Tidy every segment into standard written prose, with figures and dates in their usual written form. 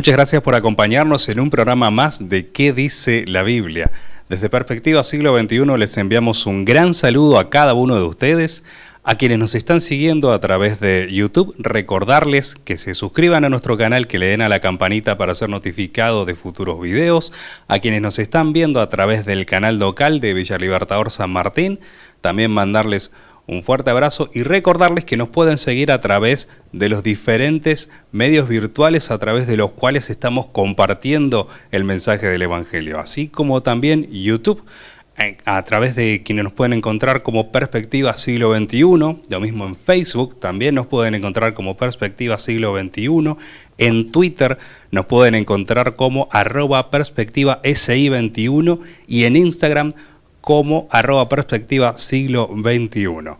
Muchas gracias por acompañarnos en un programa más de ¿Qué dice la Biblia? Desde Perspectiva Siglo XXI les enviamos un gran saludo a cada uno de ustedes. A quienes nos están siguiendo a través de YouTube, recordarles que se suscriban a nuestro canal, que le den a la campanita para ser notificados de futuros videos. A quienes nos están viendo a través del canal local de Villa Libertador San Martín, también mandarles un fuerte abrazo y recordarles que nos pueden seguir a través de los diferentes medios virtuales a través de los cuales estamos compartiendo el mensaje del Evangelio, así como también YouTube, a través de quienes nos pueden encontrar como Perspectiva Siglo XXI, lo mismo en Facebook, también nos pueden encontrar como Perspectiva Siglo XXI, en Twitter nos pueden encontrar como @perspectivasi21 y en Instagram como @perspectiva siglo XXI.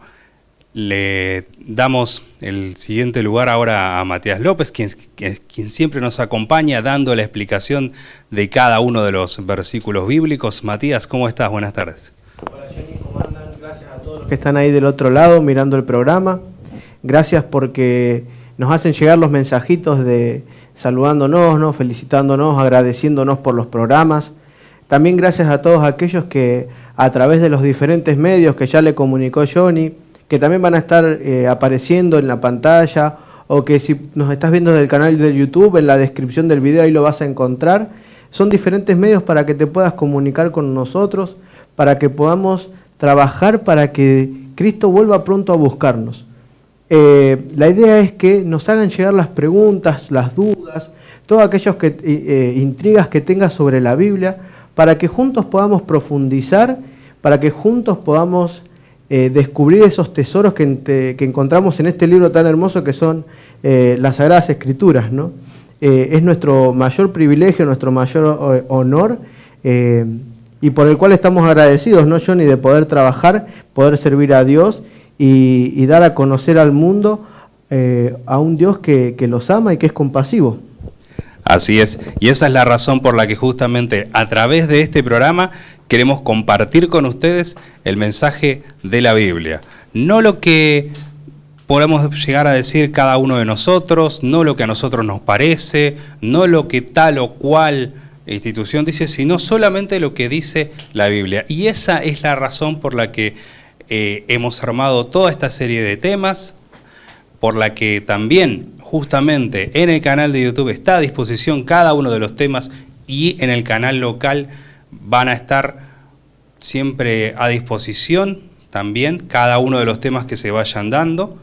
Le damos el siguiente lugar ahora a Matías López, quien siempre nos acompaña dando la explicación de cada uno de los versículos bíblicos. Matías, ¿cómo estás? Buenas tardes. Hola Jenny, ¿cómo andan? Gracias a todos los que están ahí del otro lado mirando el programa. Gracias porque nos hacen llegar los mensajitos de saludándonos, ¿no? Felicitándonos, agradeciéndonos por los programas. También gracias a todos aquellos que a través de los diferentes medios que ya le comunicó Johnny, que también van a estar apareciendo en la pantalla, o que si nos estás viendo desde el canal de YouTube, en la descripción del video ahí lo vas a encontrar. Son diferentes medios para que te puedas comunicar con nosotros, para que podamos trabajar para que Cristo vuelva pronto a buscarnos. La idea es que nos hagan llegar las preguntas, las dudas, todas aquellas intrigas que tengas sobre la Biblia, para que juntos podamos profundizar, para que juntos podamos descubrir esos tesoros que encontramos en este libro tan hermoso que son las Sagradas Escrituras, ¿no? Es nuestro mayor privilegio, nuestro mayor honor, y por el cual estamos agradecidos, ¿no, Johnny? De poder trabajar, poder servir a Dios y dar a conocer al mundo a un Dios que los ama y que es compasivo. Así es, y esa es la razón por la que justamente a través de este programa queremos compartir con ustedes el mensaje de la Biblia. No lo que podemos llegar a decir cada uno de nosotros, no lo que a nosotros nos parece, no lo que tal o cual institución dice, sino solamente lo que dice la Biblia. Y esa es la razón por la que hemos armado toda esta serie de temas, por la que también justamente en el canal de YouTube está a disposición cada uno de los temas y en el canal local van a estar siempre a disposición también cada uno de los temas que se vayan dando.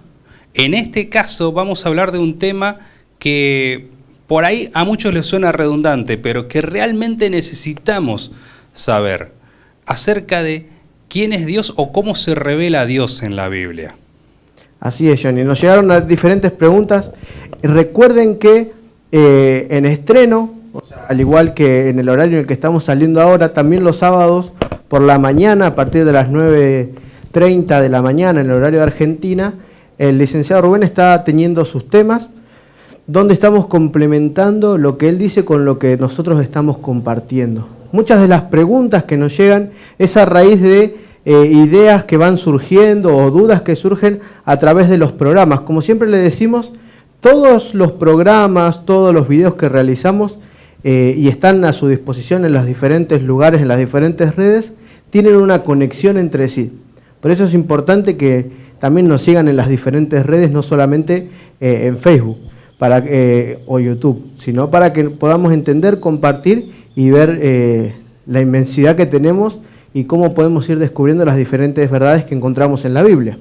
En este caso vamos a hablar de un tema que por ahí a muchos les suena redundante, pero que realmente necesitamos saber acerca de quién es Dios o cómo se revela Dios en la Biblia. Así es, Johnny. Nos llegaron a diferentes preguntas. Recuerden que en estreno, o sea, al igual que en el horario en el que estamos saliendo ahora, también los sábados por la mañana, a partir de las 9:30 de la mañana, en el horario de Argentina, el licenciado Rubén está teniendo sus temas, donde estamos complementando lo que él dice con lo que nosotros estamos compartiendo. Muchas de las preguntas que nos llegan es a raíz de ideas que van surgiendo o dudas que surgen a través de los programas. Como siempre le decimos, todos los programas, todos los videos que realizamos y están a su disposición en los diferentes lugares, en las diferentes redes, tienen una conexión entre sí. Por eso es importante que también nos sigan en las diferentes redes, no solamente en Facebook o YouTube, sino para que podamos entender, compartir y ver la inmensidad que tenemos y cómo podemos ir descubriendo las diferentes verdades que encontramos en la Biblia.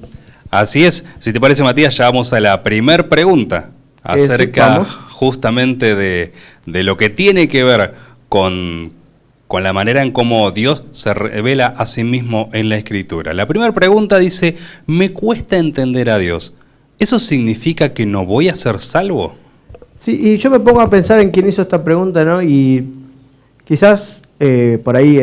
Así es. Si te parece, Matías, ya vamos a la primer pregunta acerca justamente de lo que tiene que ver con la manera en cómo Dios se revela a sí mismo en la Escritura. La primera pregunta dice, me cuesta entender a Dios. ¿Eso significa que no voy a ser salvo? Sí, y yo me pongo a pensar en quién hizo esta pregunta, ¿no? Y quizás por ahí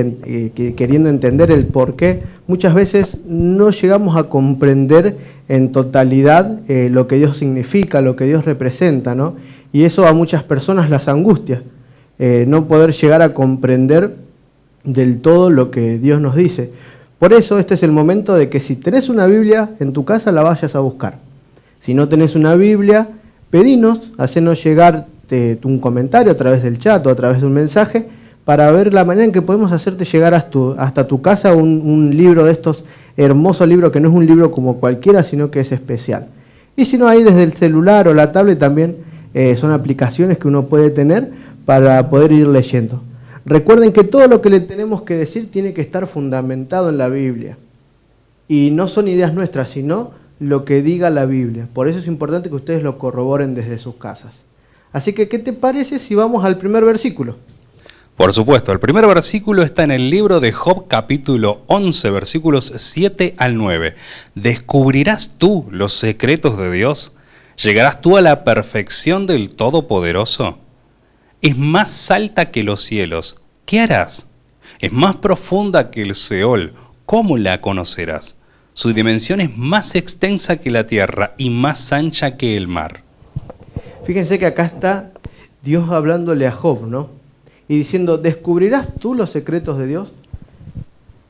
queriendo entender el por qué, muchas veces no llegamos a comprender en totalidad lo que Dios significa, lo que Dios representa, ¿no? Y eso a muchas personas las angustia, no poder llegar a comprender del todo lo que Dios nos dice. Por eso este es el momento de que si tenés una Biblia en tu casa la vayas a buscar. Si no tenés una Biblia, pedinos, hacenos llegar un comentario a través del chat o a través de un mensaje para ver la manera en que podemos hacerte llegar hasta tu casa un libro de estos, hermoso libro que no es un libro como cualquiera, sino que es especial. Y si no, ahí desde el celular o la tablet también son aplicaciones que uno puede tener para poder ir leyendo. Recuerden que todo lo que le tenemos que decir tiene que estar fundamentado en la Biblia. Y no son ideas nuestras, sino lo que diga la Biblia. Por eso es importante que ustedes lo corroboren desde sus casas. Así que, ¿qué te parece si vamos al primer versículo? Por supuesto, el primer versículo está en el libro de Job, capítulo 11, versículos 7 al 9. ¿Descubrirás tú los secretos de Dios? ¿Llegarás tú a la perfección del Todopoderoso? Es más alta que los cielos. ¿Qué harás? Es más profunda que el Seol. ¿Cómo la conocerás? Su dimensión es más extensa que la tierra y más ancha que el mar. Fíjense que acá está Dios hablándole a Job, ¿no? Y diciendo, ¿descubrirás tú los secretos de Dios?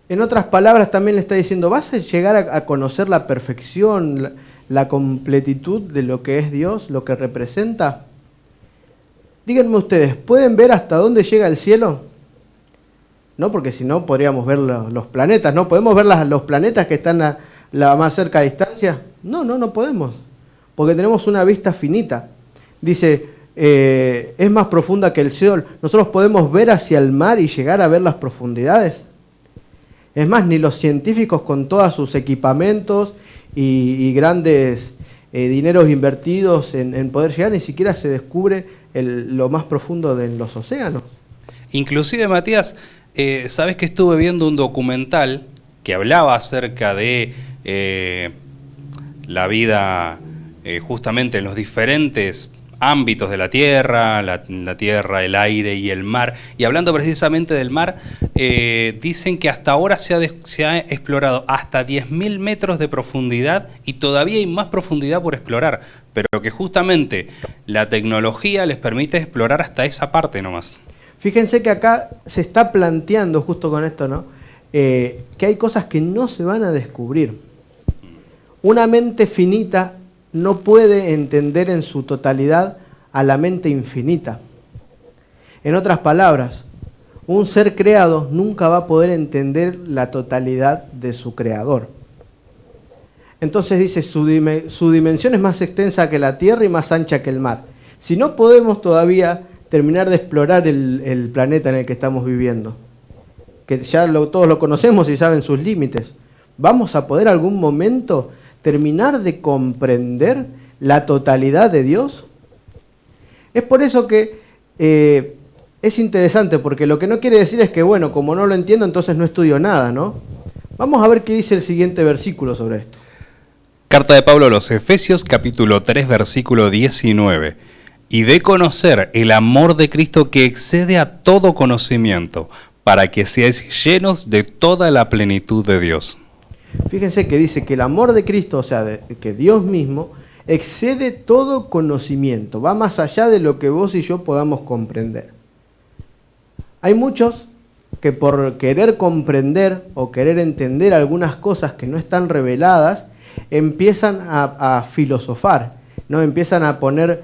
En otras palabras también le está diciendo, ¿vas a llegar a conocer la perfección, la completitud de lo que es Dios, lo que representa? Díganme ustedes, ¿pueden ver hasta dónde llega el cielo? No, porque si no podríamos ver los planetas, ¿no? ¿Podemos ver los planetas que están a la más cerca distancia? No podemos, porque tenemos una vista finita. Dice, es más profunda que el Seol. Nosotros podemos ver hacia el mar y llegar a ver las profundidades. Es más, ni los científicos con todos sus equipamientos y grandes dineros invertidos en poder llegar, ni siquiera se descubre lo más profundo de los océanos. Inclusive, Matías, sabes que estuve viendo un documental que hablaba acerca de la vida justamente en los diferentes ámbitos de la tierra, la tierra, el aire y el mar. Y hablando precisamente del mar, dicen que hasta ahora se ha explorado hasta 10.000 metros de profundidad y todavía hay más profundidad por explorar, pero que justamente la tecnología les permite explorar hasta esa parte nomás. Fíjense que acá se está planteando, justo con esto, ¿no? Que hay cosas que no se van a descubrir. Una mente finita no puede entender en su totalidad a la mente infinita. En otras palabras, un ser creado nunca va a poder entender la totalidad de su creador. Entonces dice, su dimensión es más extensa que la tierra y más ancha que el mar. Si no podemos todavía terminar de explorar el planeta en el que estamos viviendo, que ya todos lo conocemos y saben sus límites, ¿vamos a poder algún momento terminar de comprender la totalidad de Dios? Es por eso que es interesante, porque lo que no quiere decir es que, bueno, como no lo entiendo, entonces no estudio nada, ¿no? Vamos a ver qué dice el siguiente versículo sobre esto. Carta de Pablo a los Efesios, capítulo 3, versículo 19. Y de conocer el amor de Cristo que excede a todo conocimiento, para que seáis llenos de toda la plenitud de Dios. Fíjense que dice que el amor de Cristo, o sea, que Dios mismo, excede todo conocimiento, va más allá de lo que vos y yo podamos comprender. Hay muchos que por querer comprender o querer entender algunas cosas que no están reveladas, empiezan a filosofar, ¿no? Empiezan a poner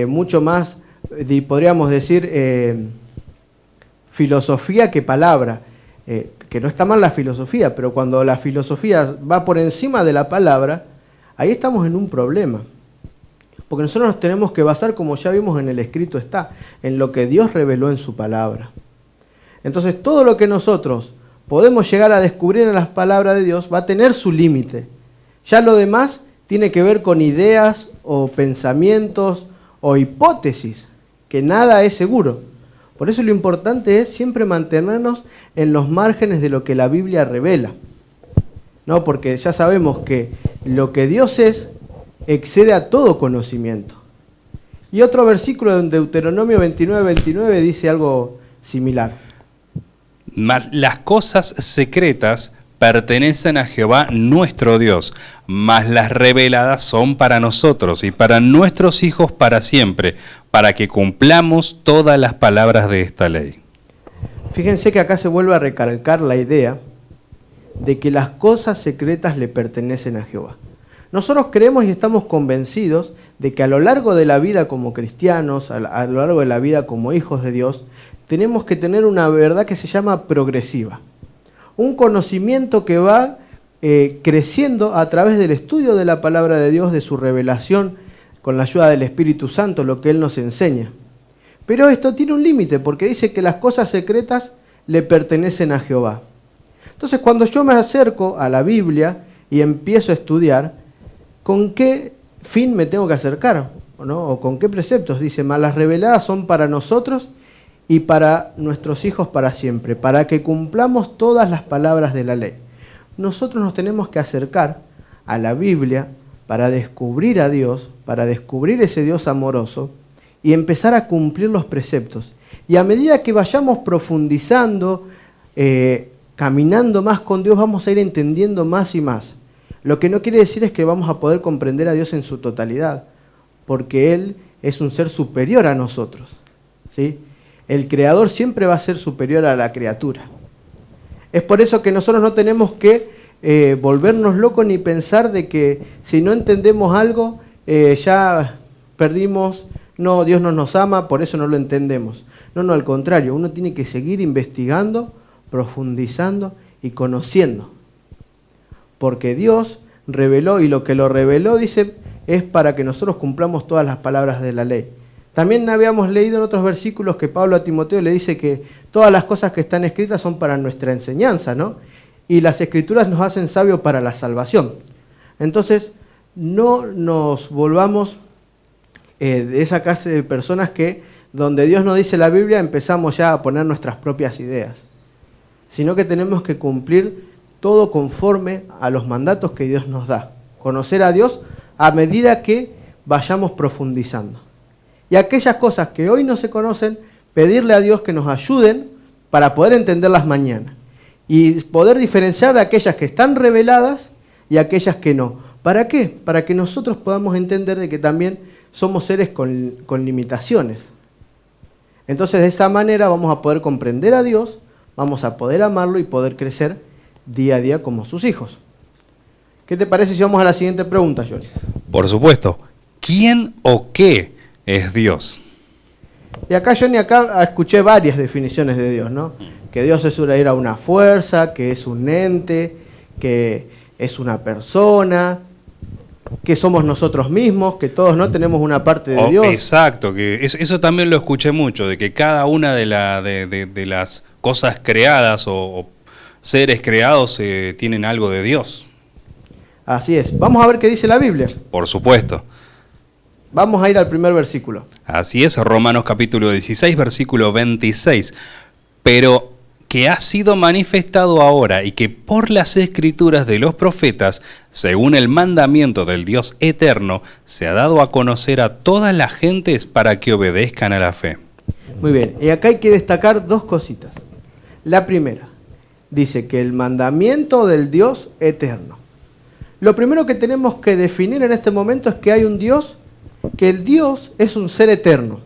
mucho más, podríamos decir, filosofía que palabra. Que no está mal la filosofía, pero cuando la filosofía va por encima de la palabra, ahí estamos en un problema. Porque nosotros nos tenemos que basar, como ya vimos en el escrito está, en lo que Dios reveló en su palabra. Entonces todo lo que nosotros podemos llegar a descubrir en las palabras de Dios va a tener su límite. Ya lo demás tiene que ver con ideas o pensamientos o hipótesis, que nada es seguro. Por eso lo importante es siempre mantenernos en los márgenes de lo que la Biblia revela. ¿No? Porque ya sabemos que lo que Dios es excede a todo conocimiento. Y otro versículo en Deuteronomio 29:29 dice algo similar. Mas las cosas secretas pertenecen a Jehová nuestro Dios, mas las reveladas son para nosotros y para nuestros hijos para siempre, para que cumplamos todas las palabras de esta ley. Fíjense que acá se vuelve a recalcar la idea de que las cosas secretas le pertenecen a Jehová. Nosotros creemos y estamos convencidos de que a lo largo de la vida como cristianos, a lo largo de la vida como hijos de Dios, tenemos que tener una verdad que se llama progresiva. Un conocimiento que va creciendo a través del estudio de la palabra de Dios, de su revelación, con la ayuda del Espíritu Santo, lo que Él nos enseña. Pero esto tiene un límite, porque dice que las cosas secretas le pertenecen a Jehová. Entonces, cuando yo me acerco a la Biblia y empiezo a estudiar, ¿con qué fin me tengo que acercar? ¿No? ¿O con qué preceptos? Dice, mas las reveladas son para nosotros y para nuestros hijos para siempre, para que cumplamos todas las palabras de la ley. Nosotros nos tenemos que acercar a la Biblia para descubrir a Dios, para descubrir ese Dios amoroso y empezar a cumplir los preceptos. Y a medida que vayamos profundizando, caminando más con Dios, vamos a ir entendiendo más y más. Lo que no quiere decir es que vamos a poder comprender a Dios en su totalidad, porque Él es un ser superior a nosotros, ¿sí? El Creador siempre va a ser superior a la criatura. Es por eso que nosotros no tenemos que volvernos locos ni pensar de que si no entendemos algo, ya perdimos, no, Dios no nos ama, por eso no lo entendemos. No, al contrario, uno tiene que seguir investigando, profundizando y conociendo. Porque Dios reveló, y lo que lo reveló, dice, es para que nosotros cumplamos todas las palabras de la ley. También habíamos leído en otros versículos que Pablo a Timoteo le dice que todas las cosas que están escritas son para nuestra enseñanza, ¿no? Y las escrituras nos hacen sabios para la salvación. Entonces, no nos volvamos de esa clase de personas que, donde Dios nos dice la Biblia, empezamos ya a poner nuestras propias ideas. Sino que tenemos que cumplir todo conforme a los mandatos que Dios nos da. Conocer a Dios a medida que vayamos profundizando. Y aquellas cosas que hoy no se conocen, pedirle a Dios que nos ayuden para poder entenderlas mañana. Y poder diferenciar de aquellas que están reveladas y aquellas que no. ¿Para qué? Para que nosotros podamos entender de que también somos seres con limitaciones. Entonces, de esta manera vamos a poder comprender a Dios, vamos a poder amarlo y poder crecer día a día como sus hijos. ¿Qué te parece si vamos a la siguiente pregunta, Johnny? Por supuesto. ¿Quién o qué es Dios? Y acá, Johnny, escuché varias definiciones de Dios, ¿no? Que Dios era una fuerza, que es un ente, que es una persona, que somos nosotros mismos, que todos no tenemos una parte de Dios. Exacto, que eso también lo escuché mucho, de que cada una de las cosas creadas o seres creados tienen algo de Dios. Así es. Vamos a ver qué dice la Biblia. Por supuesto. Vamos a ir al primer versículo. Así es, Romanos capítulo 16, versículo 26. Pero que ha sido manifestado ahora y que por las escrituras de los profetas, según el mandamiento del Dios eterno, se ha dado a conocer a todas las gentes para que obedezcan a la fe. Muy bien, y acá hay que destacar dos cositas. La primera, dice que el mandamiento del Dios eterno. Lo primero que tenemos que definir en este momento es que hay un Dios, que el Dios es un ser eterno,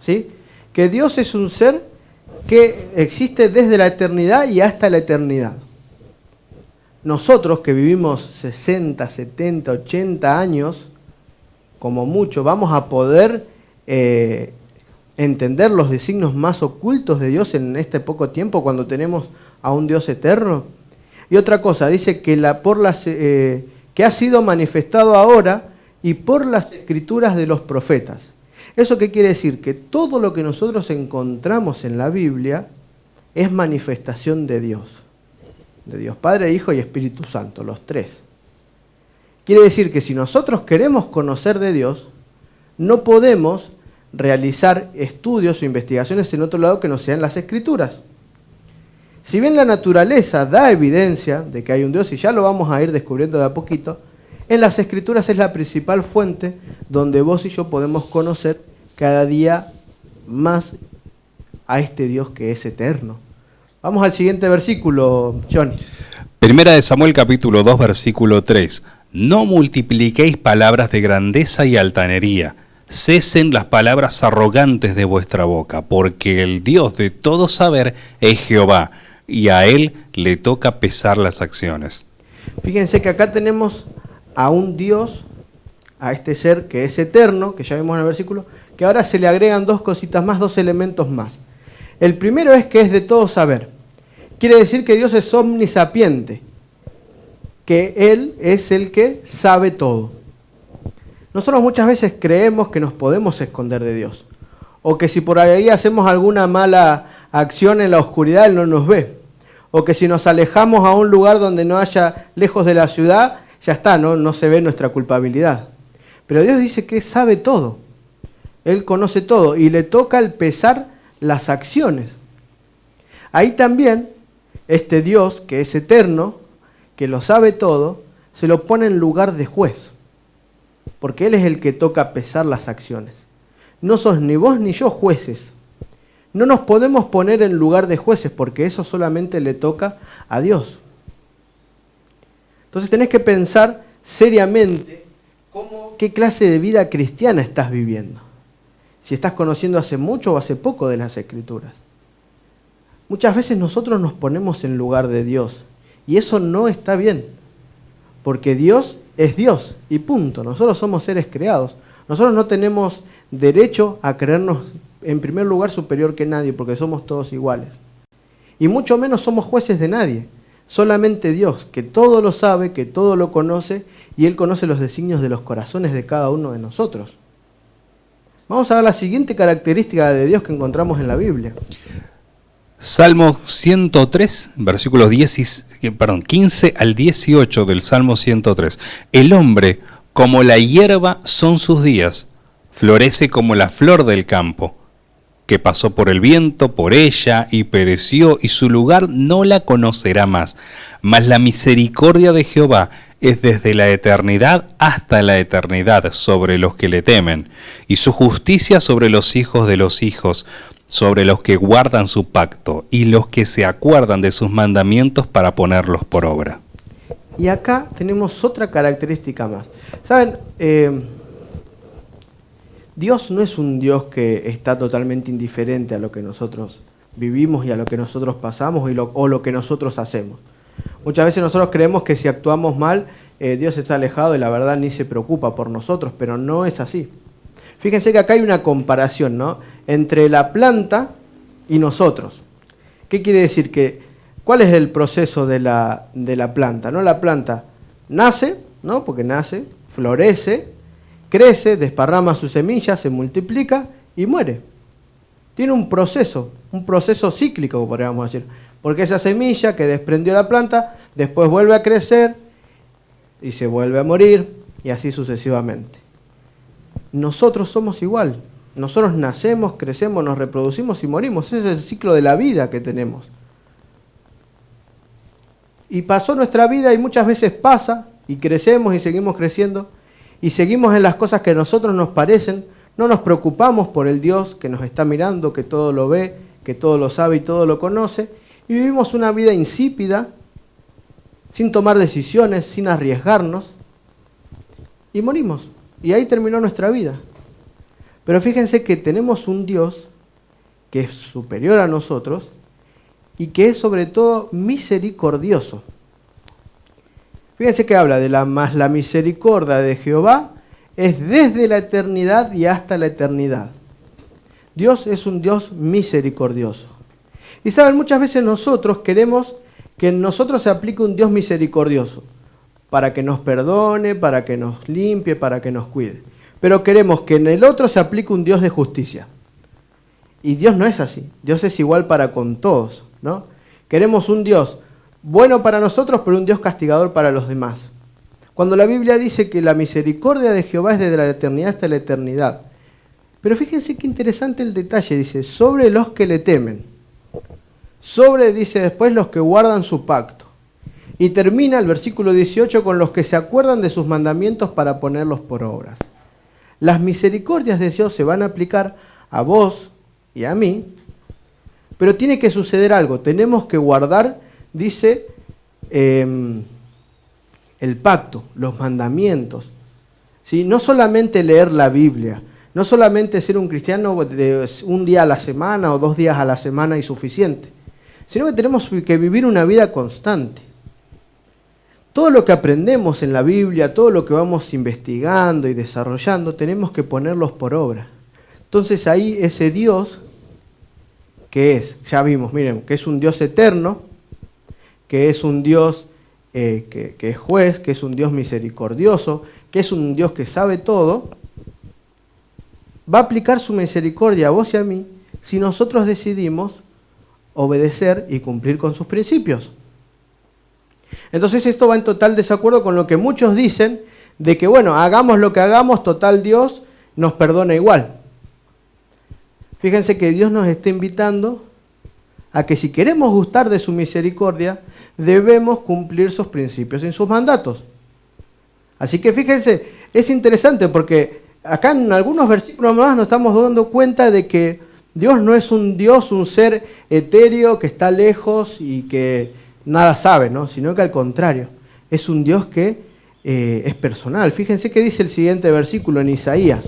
¿sí? Que Dios es un ser que existe desde la eternidad y hasta la eternidad. Nosotros que vivimos 60, 70, 80 años, como mucho, vamos a poder entender los designios más ocultos de Dios en este poco tiempo cuando tenemos a un Dios eterno. Y otra cosa, dice que, que ha sido manifestado ahora y por las escrituras de los profetas. ¿Eso qué quiere decir? Que todo lo que nosotros encontramos en la Biblia es manifestación de Dios Padre, Hijo y Espíritu Santo, los tres. Quiere decir que si nosotros queremos conocer de Dios, no podemos realizar estudios o investigaciones en otro lado que no sean las Escrituras. Si bien la naturaleza da evidencia de que hay un Dios, y ya lo vamos a ir descubriendo de a poquito, en las Escrituras es la principal fuente donde vos y yo podemos conocer cada día más a este Dios que es eterno. Vamos al siguiente versículo, Johnny. Primera de Samuel capítulo 2, versículo 3. No multipliquéis palabras de grandeza y altanería. Cesen las palabras arrogantes de vuestra boca, porque el Dios de todo saber es Jehová, y a Él le toca pesar las acciones. Fíjense que acá tenemos a un Dios a este ser que es eterno, que ya vimos en el versículo, que ahora se le agregan dos cositas más, dos elementos más. El primero es que es de todo saber. Quiere decir que Dios es omnisapiente, que Él es el que sabe todo. Nosotros muchas veces creemos que nos podemos esconder de Dios, o que si por ahí hacemos alguna mala acción en la oscuridad, Él no nos ve, o que si nos alejamos a un lugar donde no haya, lejos de la ciudad, ya está, no se ve nuestra culpabilidad. Pero Dios dice que sabe todo, Él conoce todo, y le toca el pesar las acciones. Ahí también, este Dios, que es eterno, que lo sabe todo, se lo pone en lugar de juez, porque Él es el que toca pesar las acciones. No sos ni vos ni yo jueces. No nos podemos poner en lugar de jueces, porque eso solamente le toca a Dios. Entonces tenés que pensar seriamente qué clase de vida cristiana estás viviendo. Si estás conociendo hace mucho o hace poco de las Escrituras. Muchas veces nosotros nos ponemos en lugar de Dios, y eso no está bien, porque Dios es Dios, y punto. Nosotros somos seres creados. Nosotros no tenemos derecho a creernos en primer lugar superior que nadie, porque somos todos iguales. Y mucho menos somos jueces de nadie. Solamente Dios, que todo lo sabe, que todo lo conoce, y Él conoce los designios de los corazones de cada uno de nosotros. Vamos a ver la siguiente característica de Dios que encontramos en la Biblia. Salmo 103, versículos 15 al 18 del Salmo 103. El hombre, como la hierba son sus días, florece como la flor del campo, que pasó por el viento, por ella, y pereció, y su lugar no la conocerá más. Mas la misericordia de Jehová es desde la eternidad hasta la eternidad sobre los que le temen, y su justicia sobre los hijos de los hijos, sobre los que guardan su pacto, y los que se acuerdan de sus mandamientos para ponerlos por obra. Y acá tenemos otra característica más. ¿Saben? Dios no es un Dios que está totalmente indiferente a lo que nosotros vivimos y a lo que nosotros pasamos o lo que nosotros hacemos. Muchas veces nosotros creemos que si actuamos mal, Dios está alejado y la verdad ni se preocupa por nosotros, pero no es así. Fíjense que acá hay una comparación, ¿no?, entre la planta y nosotros. ¿Qué quiere decir? ¿Cuál es el proceso de la planta? ¿No? La planta nace, ¿no?, porque nace, florece, crece, desparrama sus semillas, se multiplica y muere. Tiene un proceso cíclico, podríamos decir. Porque esa semilla que desprendió la planta, después vuelve a crecer y se vuelve a morir, y así sucesivamente. Nosotros somos igual. Nosotros nacemos, crecemos, nos reproducimos y morimos. Ese es el ciclo de la vida que tenemos. Y pasó nuestra vida y muchas veces pasa, y crecemos y seguimos creciendo, y seguimos en las cosas que a nosotros nos parecen, no nos preocupamos por el Dios que nos está mirando, que todo lo ve, que todo lo sabe y todo lo conoce, y vivimos una vida insípida, sin tomar decisiones, sin arriesgarnos, y morimos. Y ahí terminó nuestra vida. Pero fíjense que tenemos un Dios que es superior a nosotros y que es sobre todo misericordioso. Fíjense que habla de la misericordia de Jehová es desde la eternidad y hasta la eternidad. Dios es un Dios misericordioso. Y saben, muchas veces nosotros queremos que en nosotros se aplique un Dios misericordioso, para que nos perdone, para que nos limpie, para que nos cuide. Pero queremos que en el otro se aplique un Dios de justicia. Y Dios no es así. Dios es igual para con todos, ¿no? Queremos un Dios bueno para nosotros, pero un Dios castigador para los demás. Cuando la Biblia dice que la misericordia de Jehová es desde la eternidad hasta la eternidad. Pero fíjense qué interesante el detalle. Dice, sobre los que le temen. Sobre, dice después, los que guardan su pacto. Y termina el versículo 18 con los que se acuerdan de sus mandamientos para ponerlos por obras. Las misericordias de Dios se van a aplicar a vos y a mí, pero tiene que suceder algo. Tenemos que guardar, dice, el pacto, los mandamientos. ¿Sí? No solamente leer la Biblia, no solamente ser un cristiano de un día a la semana o 2 días a la semana y suficiente, sino que tenemos que vivir una vida constante. todo lo que aprendemos en la Biblia, todo lo que vamos investigando y desarrollando, tenemos que ponerlos por obra. Entonces ahí ese Dios, que es, ya vimos, miren, que es un Dios eterno, que es un Dios que es juez, que es un Dios misericordioso, que es un Dios que sabe todo, va a aplicar su misericordia a vos y a mí si nosotros decidimos obedecer y cumplir con sus principios. Entonces esto va en total desacuerdo con lo que muchos dicen de que, bueno, hagamos lo que hagamos, total Dios nos perdona igual. Fíjense que Dios nos está invitando a que si queremos gustar de su misericordia, debemos cumplir sus principios y sus mandatos. Así que fíjense, es interesante porque acá en algunos versículos más nos estamos dando cuenta de que Dios no es un Dios, un ser etéreo que está lejos y que nada sabe, ¿no? Sino que al contrario, es un Dios que es personal. Fíjense que dice el siguiente versículo en Isaías.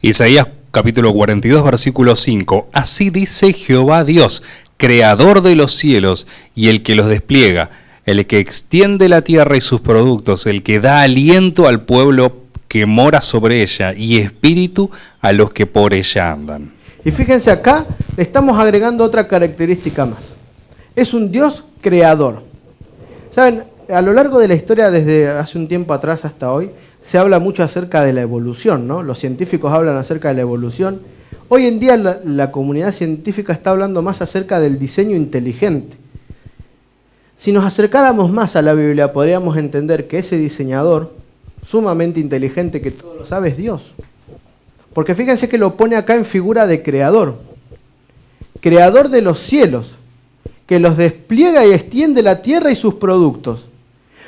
Isaías capítulo 42, versículo 5. Así dice Jehová Dios, creador de los cielos y el que los despliega, el que extiende la tierra y sus productos, el que da aliento al pueblo que mora sobre ella y espíritu a los que por ella andan. Y fíjense acá, le estamos agregando otra característica más. Es un Dios creador. ¿Saben? A lo largo de la historia, desde hace un tiempo atrás hasta hoy, se habla mucho acerca de la evolución, ¿no? Los científicos hablan acerca de la evolución. Hoy en día la comunidad científica está hablando más acerca del diseño inteligente. Si nos acercáramos más a la Biblia, podríamos entender que ese diseñador, sumamente inteligente, que todo lo sabe, es Dios. Porque fíjense que lo pone acá en figura de creador. Creador de los cielos, que los despliega y extiende la tierra y sus productos.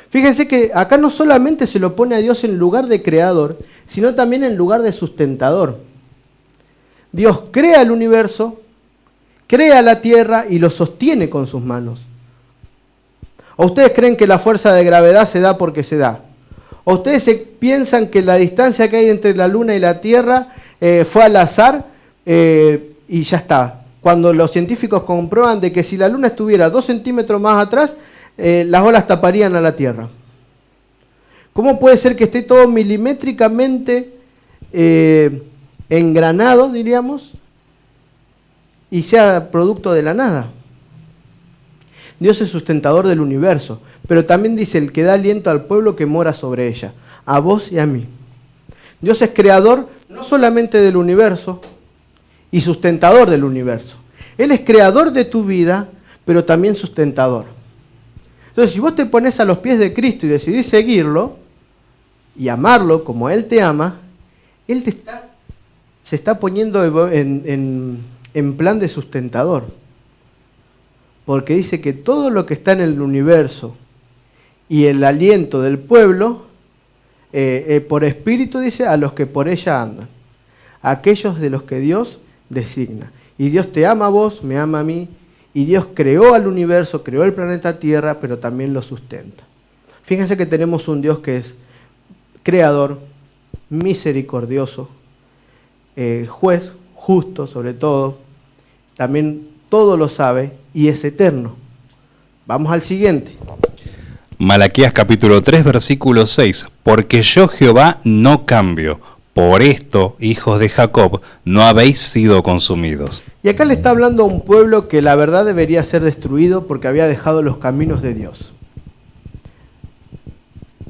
Fíjense que acá no solamente se lo pone a Dios en lugar de creador, sino también en lugar de sustentador. Dios crea el universo, crea la tierra y lo sostiene con sus manos. ¿O ustedes creen que la fuerza de gravedad se da porque se da? ¿O ustedes piensan que la distancia que hay entre la Luna y la Tierra fue al azar y ya está? Cuando los científicos comprueban de que si la Luna estuviera 2 centímetros más atrás, las olas taparían a la Tierra. ¿Cómo puede ser que esté todo milimétricamente engranado, diríamos, y sea producto de la nada? Dios es sustentador del universo, pero también dice el que da aliento al pueblo que mora sobre ella, a vos y a mí. Dios es creador no solamente del universo y sustentador del universo. Él es creador de tu vida, pero también sustentador. Entonces, si vos te pones a los pies de Cristo y decidís seguirlo y amarlo como Él te ama, Él se está poniendo en plan de sustentador. Porque dice que todo lo que está en el universo y el aliento del pueblo, por espíritu dice, a los que por ella andan, a aquellos de los que Dios designa. Y Dios te ama a vos, me ama a mí, y Dios creó al universo, creó el planeta Tierra, pero también lo sustenta. Fíjense que tenemos un Dios que es creador, misericordioso, juez, justo sobre todo, también todo lo sabe y es eterno. Vamos al siguiente. Malaquías capítulo 3, versículo 6. Porque yo Jehová no cambio. Por esto, hijos de Jacob, no habéis sido consumidos. Y acá le está hablando a un pueblo que la verdad debería ser destruido porque había dejado los caminos de Dios.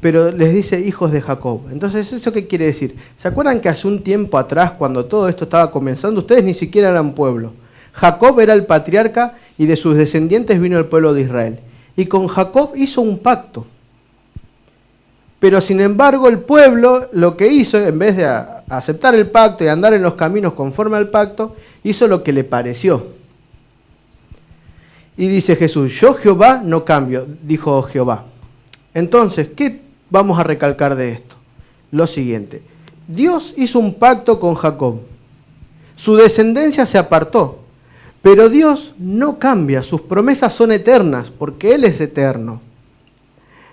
Pero les dice hijos de Jacob. Entonces, ¿eso qué quiere decir? ¿Se acuerdan que hace un tiempo atrás, cuando todo esto estaba comenzando, ustedes ni siquiera eran pueblo? Jacob era el patriarca y de sus descendientes vino el pueblo de Israel. Y con Jacob hizo un pacto. Pero sin embargo el pueblo lo que hizo, en vez de aceptar el pacto y andar en los caminos conforme al pacto, hizo lo que le pareció. Y dice Jesús, yo Jehová no cambio, dijo Jehová. Entonces, ¿qué vamos a recalcar de esto? Lo siguiente, Dios hizo un pacto con Jacob. Su descendencia se apartó. Pero Dios no cambia, sus promesas son eternas, porque Él es eterno.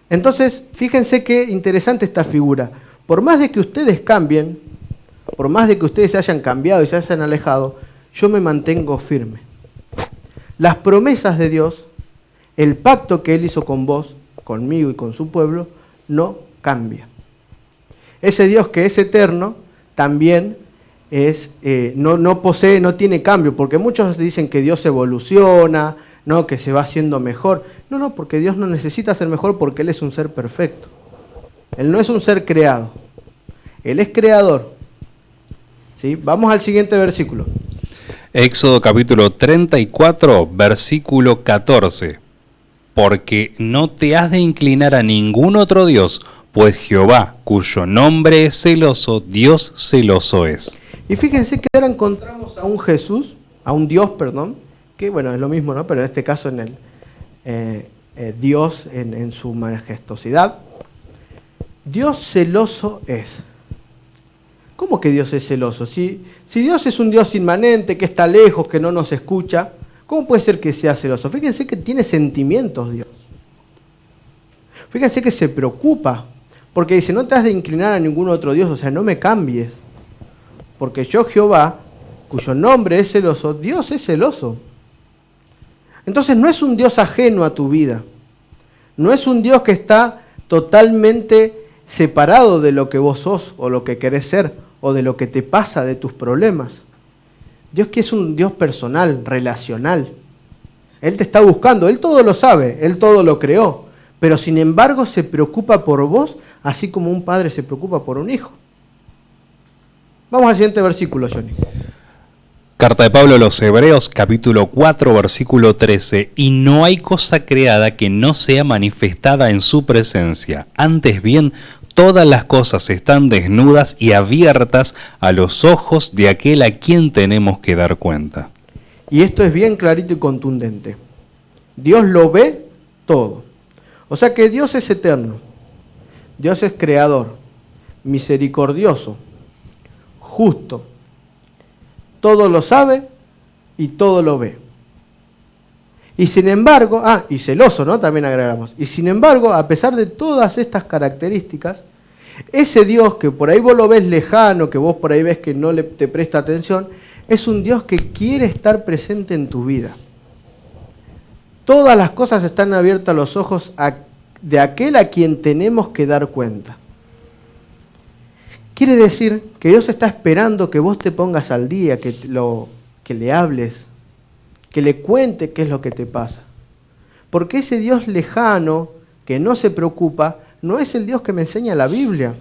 Entonces, fíjense qué interesante esta figura. Por más de que ustedes cambien, por más de que ustedes se hayan cambiado y se hayan alejado, yo me mantengo firme. Las promesas de Dios, el pacto que Él hizo con vos, conmigo y con su pueblo, no cambia. Ese Dios que es eterno también no posee, no tiene cambio, porque muchos dicen que Dios evoluciona, ¿no? Que se va haciendo mejor. No, porque Dios no necesita ser mejor porque Él es un ser perfecto. Él no es un ser creado, Él es creador. ¿Sí? Vamos al siguiente versículo. Éxodo capítulo 34, versículo 14. Porque no te has de inclinar a ningún otro Dios, pues Jehová, cuyo nombre es celoso, Dios celoso es. Y fíjense que ahora encontramos a un Jesús, a un Dios, perdón, que bueno, es lo mismo, ¿no? Pero en este caso en el Dios en su majestuosidad. Dios celoso es. ¿Cómo que Dios es celoso? Si Dios es un Dios inmanente, que está lejos, que no nos escucha, ¿cómo puede ser que sea celoso? Fíjense que tiene sentimientos Dios. Fíjense que se preocupa, porque dice, no te has de inclinar a ningún otro Dios, o sea, no me cambies. Porque yo, Jehová, cuyo nombre es celoso, Dios es celoso. Entonces no es un Dios ajeno a tu vida. No es un Dios que está totalmente separado de lo que vos sos o lo que querés ser o de lo que te pasa, de tus problemas. Dios que es un Dios personal, relacional. Él te está buscando, Él todo lo sabe, Él todo lo creó, pero sin embargo se preocupa por vos, así como un padre se preocupa por un hijo. Vamos al siguiente versículo, Johnny. Carta de Pablo a los Hebreos, capítulo 4, versículo 13. Y no hay cosa creada que no sea manifestada en su presencia. Antes bien, todas las cosas están desnudas y abiertas a los ojos de aquel a quien tenemos que dar cuenta. Y esto es bien clarito y contundente. Dios lo ve todo. O sea que Dios es eterno. Dios es creador, misericordioso, justo. Todo lo sabe y todo lo ve. Y sin embargo, y celoso, ¿no? También agregamos. Y sin embargo, a pesar de todas estas características, ese Dios que por ahí vos lo ves lejano, que vos por ahí ves que no te presta atención, es un Dios que quiere estar presente en tu vida. Todas las cosas están abiertas a los ojos de aquel a quien tenemos que dar cuenta. Quiere decir que Dios está esperando que vos te pongas al día, que le hables, que le cuente qué es lo que te pasa. Porque ese Dios lejano, que no se preocupa, no es el Dios que me enseña la Biblia.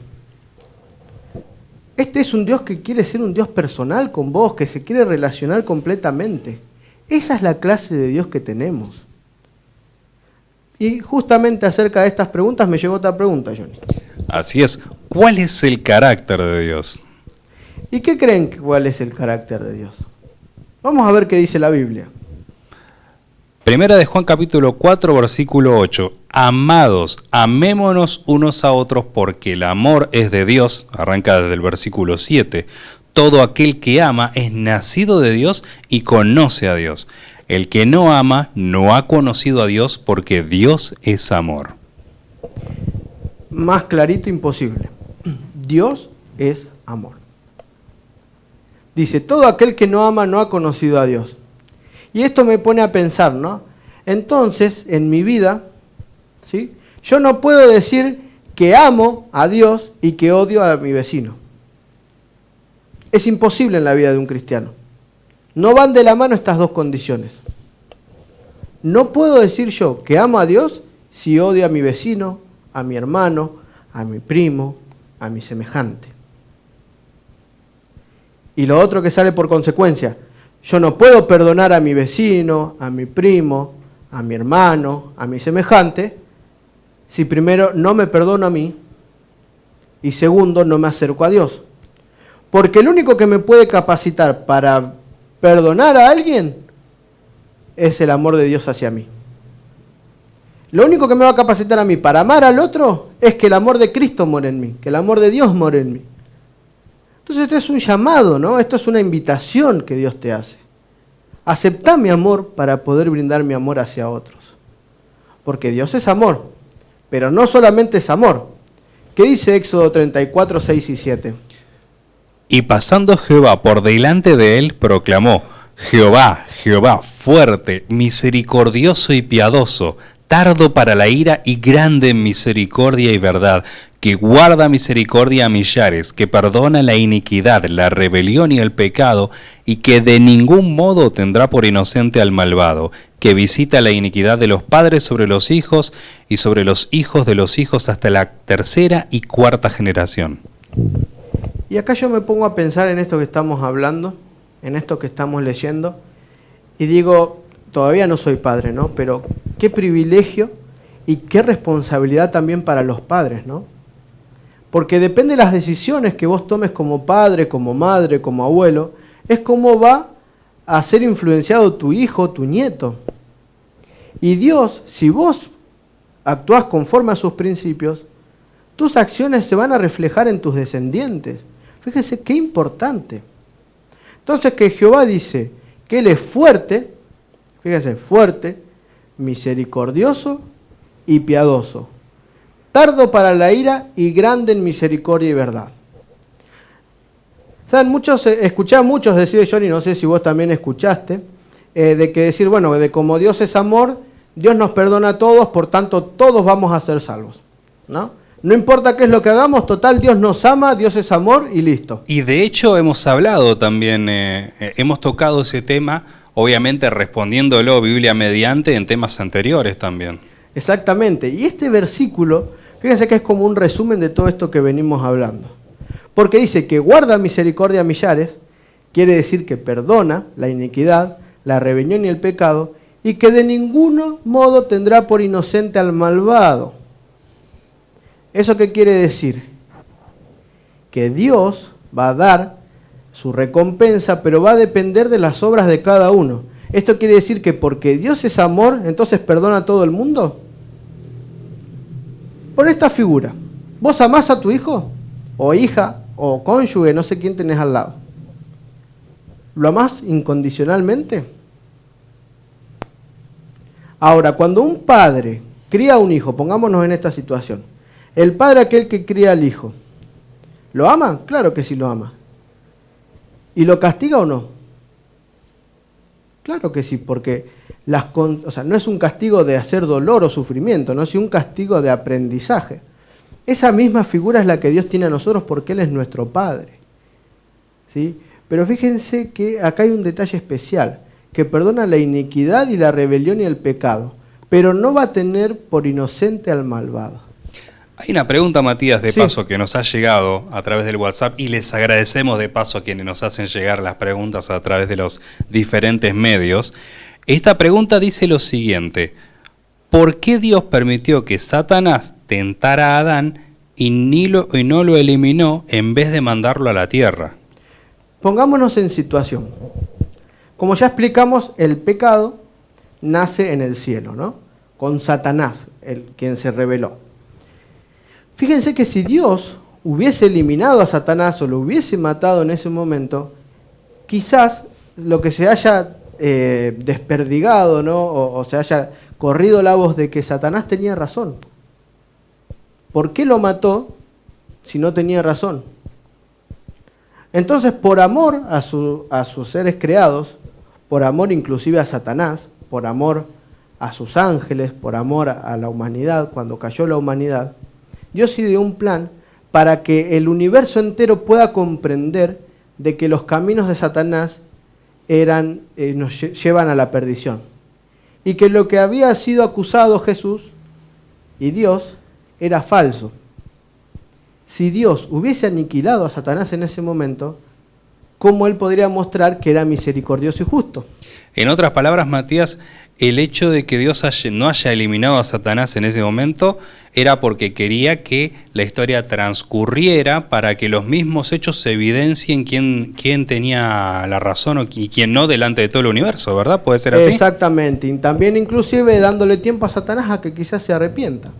Este es un Dios que quiere ser un Dios personal con vos, que se quiere relacionar completamente. Esa es la clase de Dios que tenemos. Y justamente acerca de estas preguntas me llegó otra pregunta, Johnny. Así es. ¿Cuál es el carácter de Dios? ¿Y qué creen cuál es el carácter de Dios? Vamos a ver qué dice la Biblia. Primera de Juan capítulo 4, versículo 8. Amados, amémonos unos a otros porque el amor es de Dios. Arranca desde el versículo 7. Todo aquel que ama es nacido de Dios y conoce a Dios. El que no ama no ha conocido a Dios porque Dios es amor. Más clarito imposible. Dios es amor. Dice, todo aquel que no ama no ha conocido a Dios. Y esto me pone a pensar, ¿no? Entonces, en mi vida, ¿sí? Yo no puedo decir que amo a Dios y que odio a mi vecino. Es imposible en la vida de un cristiano. No van de la mano estas dos condiciones. No puedo decir yo que amo a Dios si odio a mi vecino, a mi hermano, a mi primo, a mi semejante. Y lo otro que sale por consecuencia, yo no puedo perdonar a mi vecino, a mi primo, a mi hermano, a mi semejante, si primero no me perdono a mí y segundo no me acerco a Dios. Porque el único que me puede capacitar para perdonar a alguien es el amor de Dios hacia mí. Lo único que me va a capacitar a mí para amar al otro es que el amor de Cristo more en mí, que el amor de Dios more en mí. Entonces esto es un llamado, ¿no? Esto es una invitación que Dios te hace. Aceptá mi amor para poder brindar mi amor hacia otros. Porque Dios es amor, pero no solamente es amor. ¿Qué dice Éxodo 34, 6 y 7? Y pasando Jehová por delante de él, proclamó: Jehová, Jehová, fuerte, misericordioso y piadoso, tardo para la ira y grande en misericordia y verdad, que guarda misericordia a millares, que perdona la iniquidad, la rebelión y el pecado, y que de ningún modo tendrá por inocente al malvado, que visita la iniquidad de los padres sobre los hijos y sobre los hijos de los hijos hasta la tercera y cuarta generación. Y acá yo me pongo a pensar en esto que estamos hablando, en esto que estamos leyendo, y digo, todavía no soy padre, ¿no? Pero qué privilegio y qué responsabilidad también para los padres, ¿no? Porque depende de las decisiones que vos tomes como padre, como madre, como abuelo, es cómo va a ser influenciado tu hijo, tu nieto. Y Dios, si vos actuás conforme a sus principios, tus acciones se van a reflejar en tus descendientes. Fíjense qué importante. Entonces que Jehová dice que Él es fuerte, fíjense, fuerte, misericordioso y piadoso, tardo para la ira y grande en misericordia y verdad. ¿Saben? Escuché a muchos decir, Johnny, no sé si vos también escuchaste, de que decir, bueno, de como Dios es amor, Dios nos perdona a todos, por tanto todos vamos a ser salvos, ¿no? No importa qué es lo que hagamos, total, Dios nos ama, Dios es amor y listo. Y de hecho hemos hablado también, hemos tocado ese tema, obviamente respondiéndolo Biblia mediante en temas anteriores también. Exactamente, y este versículo, fíjense que es como un resumen de todo esto que venimos hablando. Porque dice que guarda misericordia a millares, quiere decir que perdona la iniquidad, la rebelión y el pecado, y que de ningún modo tendrá por inocente al malvado. ¿Eso qué quiere decir? Que Dios va a dar su recompensa, pero va a depender de las obras de cada uno. ¿Esto quiere decir que porque Dios es amor, entonces perdona a todo el mundo? Por esta figura, ¿vos amás a tu hijo? O hija, o cónyuge, no sé quién tenés al lado. ¿Lo amás incondicionalmente? Ahora, cuando un padre cría a un hijo, pongámonos en esta situación, el padre aquel que cría al hijo, ¿lo ama? Claro que sí lo ama. ¿Y lo castiga o no? Claro que sí, porque no es un castigo de hacer dolor o sufrimiento, no es un castigo de aprendizaje. Esa misma figura es la que Dios tiene a nosotros porque Él es nuestro Padre, ¿sí? Pero fíjense que acá hay un detalle especial, que perdona la iniquidad y la rebelión y el pecado, pero no va a tener por inocente al malvado. Hay una pregunta, Matías, de paso, que nos ha llegado a través del WhatsApp y les agradecemos de paso a quienes nos hacen llegar las preguntas a través de los diferentes medios. Esta pregunta dice lo siguiente: ¿por qué Dios permitió que Satanás tentara a Adán y no lo eliminó en vez de mandarlo a la tierra? Pongámonos en situación. Como ya explicamos, el pecado nace en el cielo, ¿no? Con Satanás, quien se rebeló. Fíjense que si Dios hubiese eliminado a Satanás o lo hubiese matado en ese momento, quizás lo que se haya desperdigado, ¿no? o se haya corrido la voz de que Satanás tenía razón. ¿Por qué lo mató si no tenía razón? Entonces, por amor a sus seres creados, por amor inclusive a Satanás, por amor a sus ángeles, por amor a la humanidad, cuando cayó la humanidad, Dios ideó un plan para que el universo entero pueda comprender de que los caminos de Satanás nos llevan a la perdición. Y que lo que había sido acusado Jesús y Dios era falso. Si Dios hubiese aniquilado a Satanás en ese momento, ¿cómo Él podría mostrar que era misericordioso y justo? En otras palabras, Matías, el hecho de que Dios no haya eliminado a Satanás en ese momento era porque quería que la historia transcurriera para que los mismos hechos se evidencien quién tenía la razón y quién no delante de todo el universo, ¿verdad? ¿Puede ser así? Exactamente, y también inclusive dándole tiempo a Satanás a que quizás se arrepienta,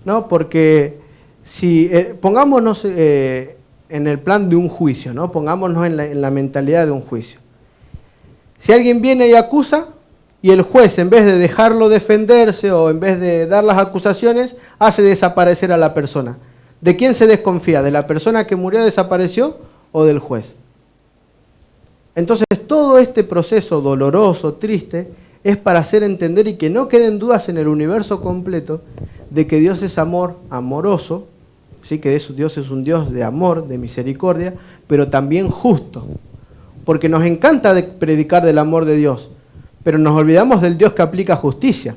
¿no? Porque si pongámonos en el plan de un juicio, ¿no? Pongámonos en la mentalidad de un juicio. Si alguien viene y acusa, y el juez, en vez de dejarlo defenderse o en vez de dar las acusaciones, hace desaparecer a la persona. ¿De quién se desconfía? ¿De la persona que murió, desapareció o del juez? Entonces, todo este proceso doloroso, triste, es para hacer entender y que no queden dudas en el universo completo de que Dios es amor, amoroso, ¿sí? Que Dios es un Dios de amor, de misericordia, pero también justo. Porque nos encanta predicar del amor de Dios, pero nos olvidamos del Dios que aplica justicia.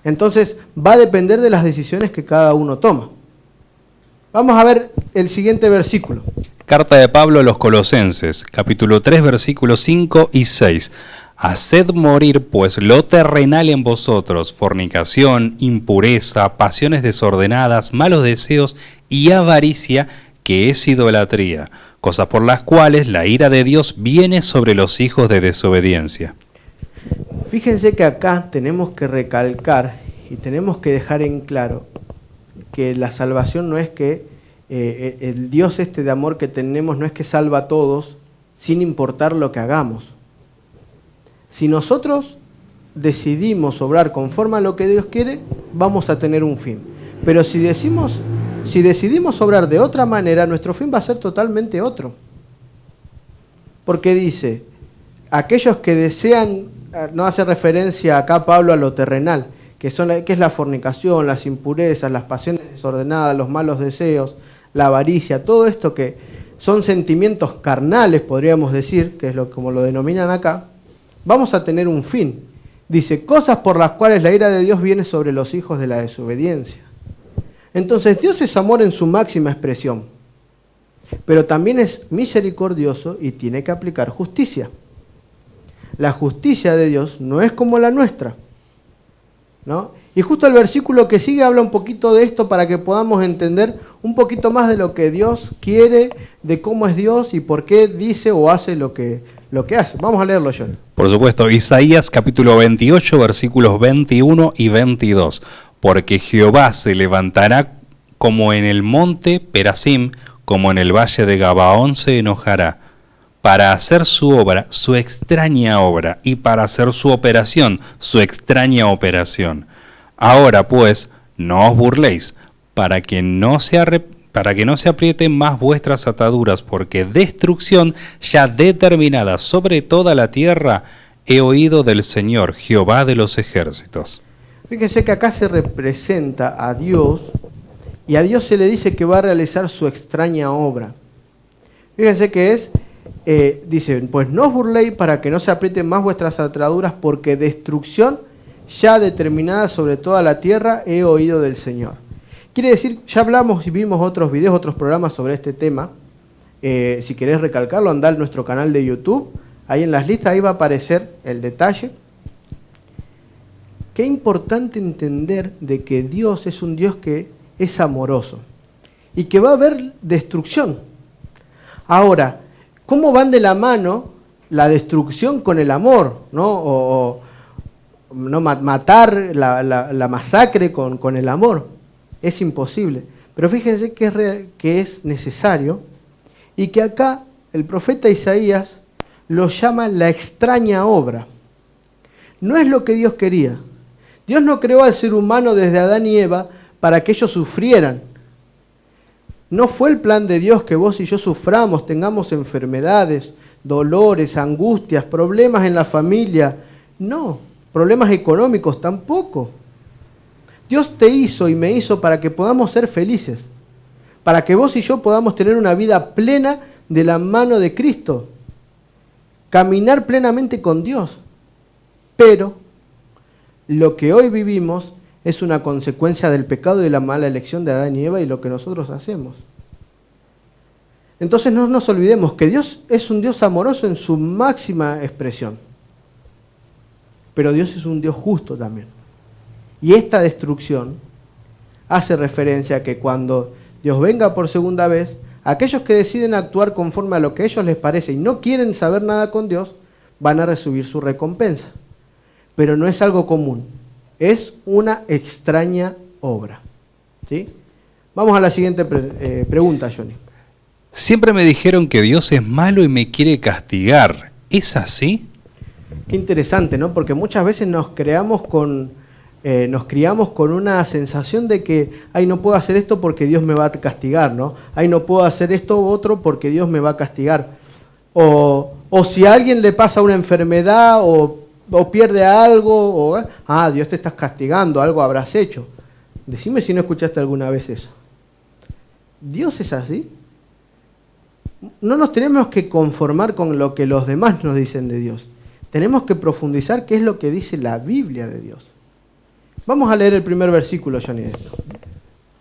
Entonces va a depender de las decisiones que cada uno toma. Vamos a ver el siguiente versículo. Carta de Pablo a los Colosenses, capítulo 3, versículos 5 y 6. Haced morir pues lo terrenal en vosotros, fornicación, impureza, pasiones desordenadas, malos deseos y avaricia, que es idolatría, cosas por las cuales la ira de Dios viene sobre los hijos de desobediencia. Fíjense que acá tenemos que recalcar y tenemos que dejar en claro que la salvación no es que el Dios este de amor que tenemos no es que salva a todos sin importar lo que hagamos. Si nosotros decidimos obrar conforme a lo que Dios quiere, vamos a tener un fin. Pero si decidimos obrar de otra manera, nuestro fin va a ser totalmente otro. Porque dice, aquellos que desean, no hace referencia acá Pablo a lo terrenal, que es la fornicación, las impurezas, las pasiones desordenadas, los malos deseos, la avaricia, todo esto que son sentimientos carnales, podríamos decir, que es como lo denominan acá, vamos a tener un fin. Dice, cosas por las cuales la ira de Dios viene sobre los hijos de la desobediencia. Entonces Dios es amor en su máxima expresión, pero también es misericordioso y tiene que aplicar justicia. La justicia de Dios no es como la nuestra, ¿no? Y justo el versículo que sigue habla un poquito de esto para que podamos entender un poquito más de lo que Dios quiere, de cómo es Dios y por qué dice o hace lo que hace. Vamos a leerlo, John. Por supuesto, Isaías capítulo 28, versículos 21 y 22. Porque Jehová se levantará como en el monte Perasim, como en el valle de Gabaón se enojará, para hacer su obra, su extraña obra, y para hacer su operación, su extraña operación. Ahora pues, no os burléis, para que no se aprieten más vuestras ataduras, porque destrucción ya determinada sobre toda la tierra he oído del Señor, Jehová de los ejércitos. Fíjense que acá se representa a Dios, y a Dios se le dice que va a realizar su extraña obra. Fíjense que dice, pues no os burléis para que no se aprieten más vuestras ataduras, porque destrucción ya determinada sobre toda la tierra he oído del Señor. Quiere decir, ya hablamos y vimos otros videos, otros programas sobre este tema. Si querés recalcarlo, andá a nuestro canal de YouTube. Ahí en las listas, ahí va a aparecer el detalle. Qué importante entender de que Dios es un Dios que es amoroso y que va a haber destrucción. Ahora, ¿cómo van de la mano la destrucción con el amor? ¿No? No matar la masacre con el amor. Es imposible. Pero fíjense que es necesario y que acá el profeta Isaías lo llama la extraña obra. No es lo que Dios quería. Dios no creó al ser humano desde Adán y Eva para que ellos sufrieran. No fue el plan de Dios que vos y yo suframos, tengamos enfermedades, dolores, angustias, problemas en la familia. No, problemas económicos tampoco. Dios te hizo y me hizo para que podamos ser felices, para que vos y yo podamos tener una vida plena de la mano de Cristo, caminar plenamente con Dios. Pero lo que hoy vivimos es una consecuencia del pecado y de la mala elección de Adán y Eva y lo que nosotros hacemos. Entonces no nos olvidemos que Dios es un Dios amoroso en su máxima expresión, pero Dios es un Dios justo también. Y esta destrucción hace referencia a que cuando Dios venga por segunda vez, aquellos que deciden actuar conforme a lo que a ellos les parece y no quieren saber nada con Dios, van a recibir su recompensa. Pero no es algo común, es una extraña obra. ¿Sí? Vamos a la siguiente pregunta, Johnny. Siempre me dijeron que Dios es malo y me quiere castigar. ¿Es así? Qué interesante, ¿no? Porque muchas veces nos criamos con una sensación de que, ay, no puedo hacer esto porque Dios me va a castigar, ¿no? Ay, no puedo hacer esto u otro porque Dios me va a castigar. O si a alguien le pasa una enfermedad o o pierde algo, o Dios te está castigando, algo habrás hecho. Decime si no escuchaste alguna vez eso. ¿Dios es así? No nos tenemos que conformar con lo que los demás nos dicen de Dios. Tenemos que profundizar qué es lo que dice la Biblia de Dios. Vamos a leer el primer versículo, Johnny, de esto.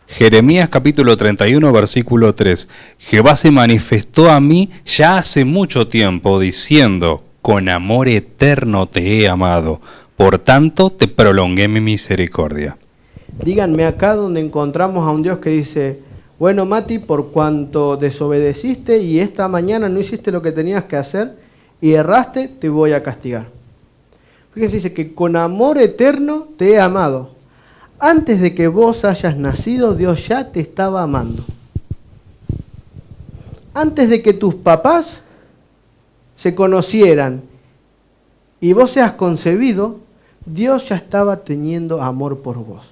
Jeremías capítulo 31, versículo 3. Jehová se manifestó a mí ya hace mucho tiempo, diciendo, con amor eterno te he amado, por tanto te prolongué mi misericordia. Díganme acá donde encontramos a un Dios que dice, bueno, Mati, por cuanto desobedeciste y esta mañana no hiciste lo que tenías que hacer y erraste, te voy a castigar. Fíjense, dice que con amor eterno te he amado. Antes de que vos hayas nacido, Dios ya te estaba amando. Antes de que tus papás se conocieran y vos seas concebido, Dios ya estaba teniendo amor por vos.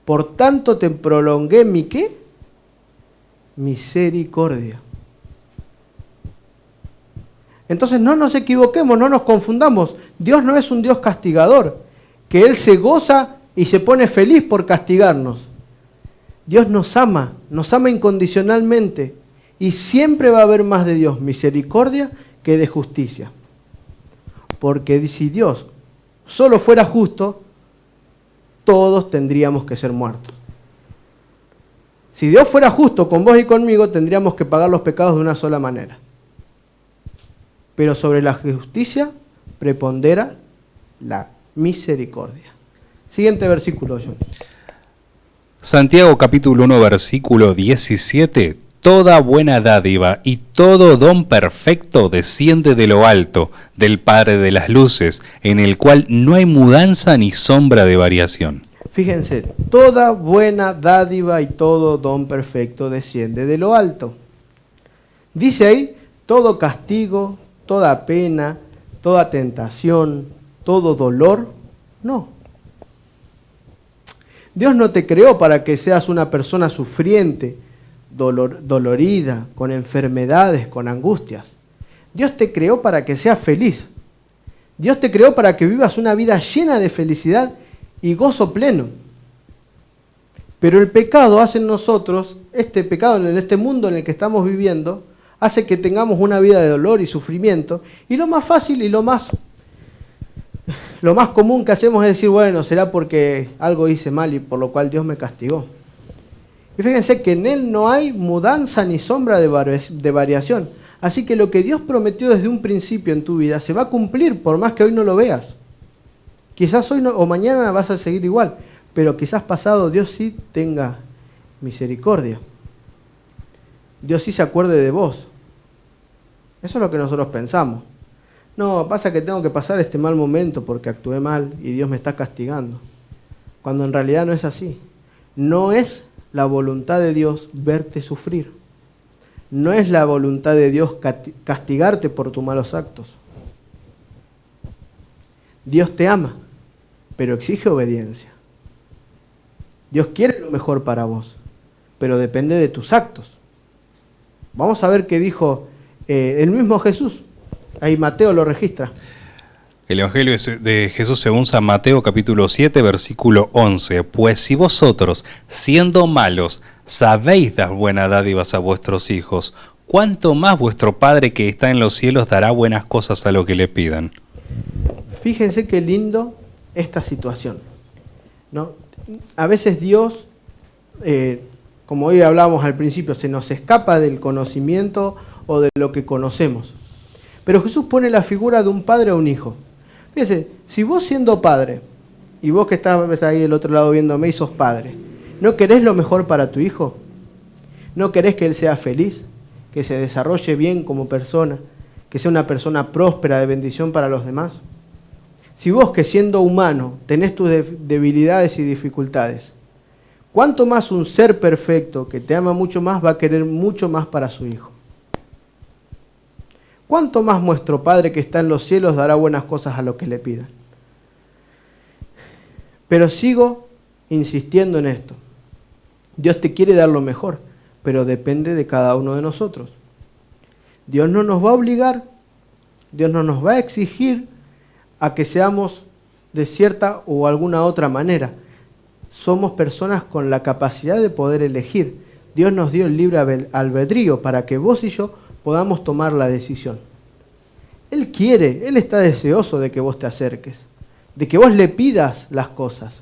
Por tanto te prolongué mi ¿qué? Misericordia. Entonces no nos equivoquemos, no nos confundamos. Dios no es un Dios castigador, que Él se goza y se pone feliz por castigarnos. Dios nos ama incondicionalmente y siempre va a haber más de Dios misericordia que de justicia. Porque si Dios solo fuera justo, todos tendríamos que ser muertos. Si Dios fuera justo con vos y conmigo, tendríamos que pagar los pecados de una sola manera. Pero sobre la justicia prepondera la misericordia. Siguiente versículo, John. Santiago capítulo 1, versículo 17. Toda buena dádiva y todo don perfecto desciende de lo alto, del Padre de las luces, en el cual no hay mudanza ni sombra de variación. Fíjense, toda buena dádiva y todo don perfecto desciende de lo alto. Dice ahí, todo castigo, toda pena, toda tentación, todo dolor, no. Dios no te creó para que seas una persona sufriente, dolorida, con enfermedades, con angustias. Dios te creó para que seas feliz. Dios te creó para que vivas una vida llena de felicidad y gozo pleno. Pero el pecado hace en nosotros, este pecado en este mundo en el que estamos viviendo, hace que tengamos una vida de dolor y sufrimiento. Y lo más fácil y lo más común que hacemos es decir, bueno, será porque algo hice mal y por lo cual Dios me castigó. Y fíjense que en Él no hay mudanza ni sombra de variación. Así que lo que Dios prometió desde un principio en tu vida se va a cumplir por más que hoy no lo veas. Quizás hoy o mañana vas a seguir igual, pero quizás pasado Dios sí tenga misericordia. Dios sí se acuerde de vos. Eso es lo que nosotros pensamos. No, pasa que tengo que pasar este mal momento porque actué mal y Dios me está castigando. Cuando en realidad no es así. No es la voluntad de Dios verte sufrir. No es la voluntad de Dios castigarte por tus malos actos. Dios te ama, pero exige obediencia. Dios quiere lo mejor para vos, pero depende de tus actos. Vamos a ver qué dijo el mismo Jesús. Ahí Mateo lo registra. El Evangelio de Jesús según San Mateo capítulo 7 versículo 11. Pues si vosotros, siendo malos, sabéis dar buenas dádivas a vuestros hijos, ¿cuánto más vuestro Padre que está en los cielos dará buenas cosas a los que le pidan? Fíjense qué lindo esta situación, ¿no? A veces Dios, como hoy hablábamos al principio, se nos escapa del conocimiento o de lo que conocemos. Pero Jesús pone la figura de un padre o un hijo. Fíjense, si vos siendo padre, y vos que estás ahí del otro lado viéndome y sos padre, ¿no querés lo mejor para tu hijo? ¿No querés que él sea feliz? Que se desarrolle bien como persona, que sea una persona próspera de bendición para los demás. Si vos que siendo humano tenés tus debilidades y dificultades, ¿cuánto más un ser perfecto que te ama mucho más va a querer mucho más para su hijo? ¿Cuánto más nuestro Padre que está en los cielos dará buenas cosas a los que le pidan? Pero sigo insistiendo en esto. Dios te quiere dar lo mejor, pero depende de cada uno de nosotros. Dios no nos va a obligar, Dios no nos va a exigir a que seamos de cierta o alguna otra manera. Somos personas con la capacidad de poder elegir. Dios nos dio el libre albedrío para que vos y yo podamos tomar la decisión. Él quiere, Él está deseoso de que vos te acerques, de que vos le pidas las cosas.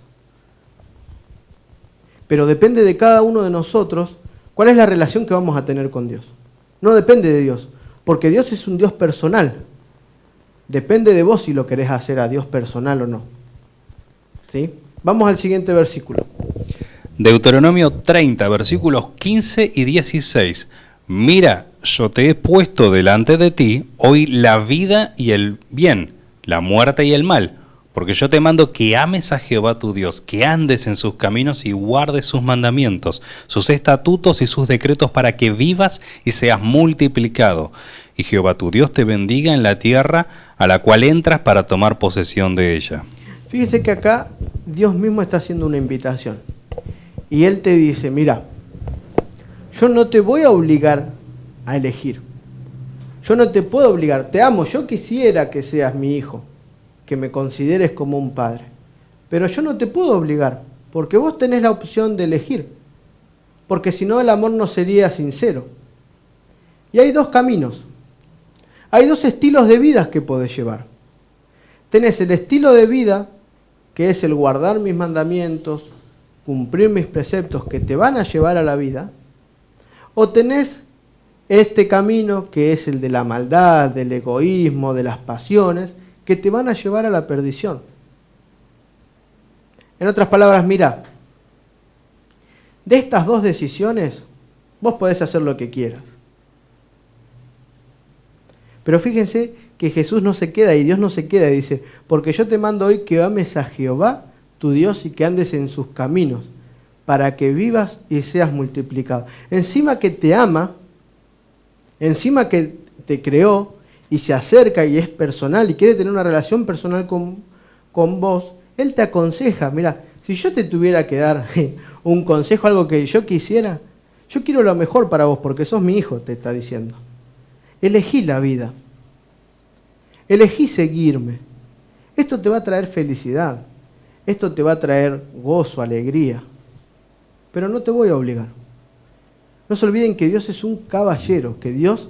Pero depende de cada uno de nosotros cuál es la relación que vamos a tener con Dios. No depende de Dios, porque Dios es un Dios personal. Depende de vos si lo querés hacer a Dios personal o no. ¿Sí? Vamos al siguiente versículo. Deuteronomio 30, versículos 15 y 16. Mira, yo te he puesto delante de ti hoy la vida y el bien, la muerte y el mal, porque yo te mando que ames a Jehová tu Dios, que andes en sus caminos y guardes sus mandamientos, sus estatutos y sus decretos para que vivas y seas multiplicado. Y Jehová tu Dios te bendiga en la tierra a la cual entras para tomar posesión de ella. Fíjese que acá Dios mismo está haciendo una invitación. Y Él te dice, mira, yo no te voy a obligar a elegir. Yo no te puedo obligar. Te amo, yo quisiera que seas mi hijo, que me consideres como un padre. Pero yo no te puedo obligar, porque vos tenés la opción de elegir. Porque si no, el amor no sería sincero. Y hay dos caminos. Hay dos estilos de vida que podés llevar. Tenés el estilo de vida, que es el guardar mis mandamientos, cumplir mis preceptos que te van a llevar a la vida, o tenés este camino que es el de la maldad, del egoísmo, de las pasiones, que te van a llevar a la perdición. En otras palabras, mira, de estas dos decisiones, vos podés hacer lo que quieras. Pero fíjense que Jesús no se queda y Dios no se queda, y dice, porque yo te mando hoy que ames a Jehová, tu Dios, y que andes en sus caminos, para que vivas y seas multiplicado. Encima que te ama, encima que te creó y se acerca y es personal y quiere tener una relación personal con vos, Él te aconseja, mira, si yo te tuviera que dar un consejo, algo que yo quisiera, yo quiero lo mejor para vos porque sos mi hijo, te está diciendo. Elegí la vida, elegí seguirme. Esto te va a traer felicidad, esto te va a traer gozo, alegría, pero no te voy a obligar. No se olviden que Dios es un caballero, que Dios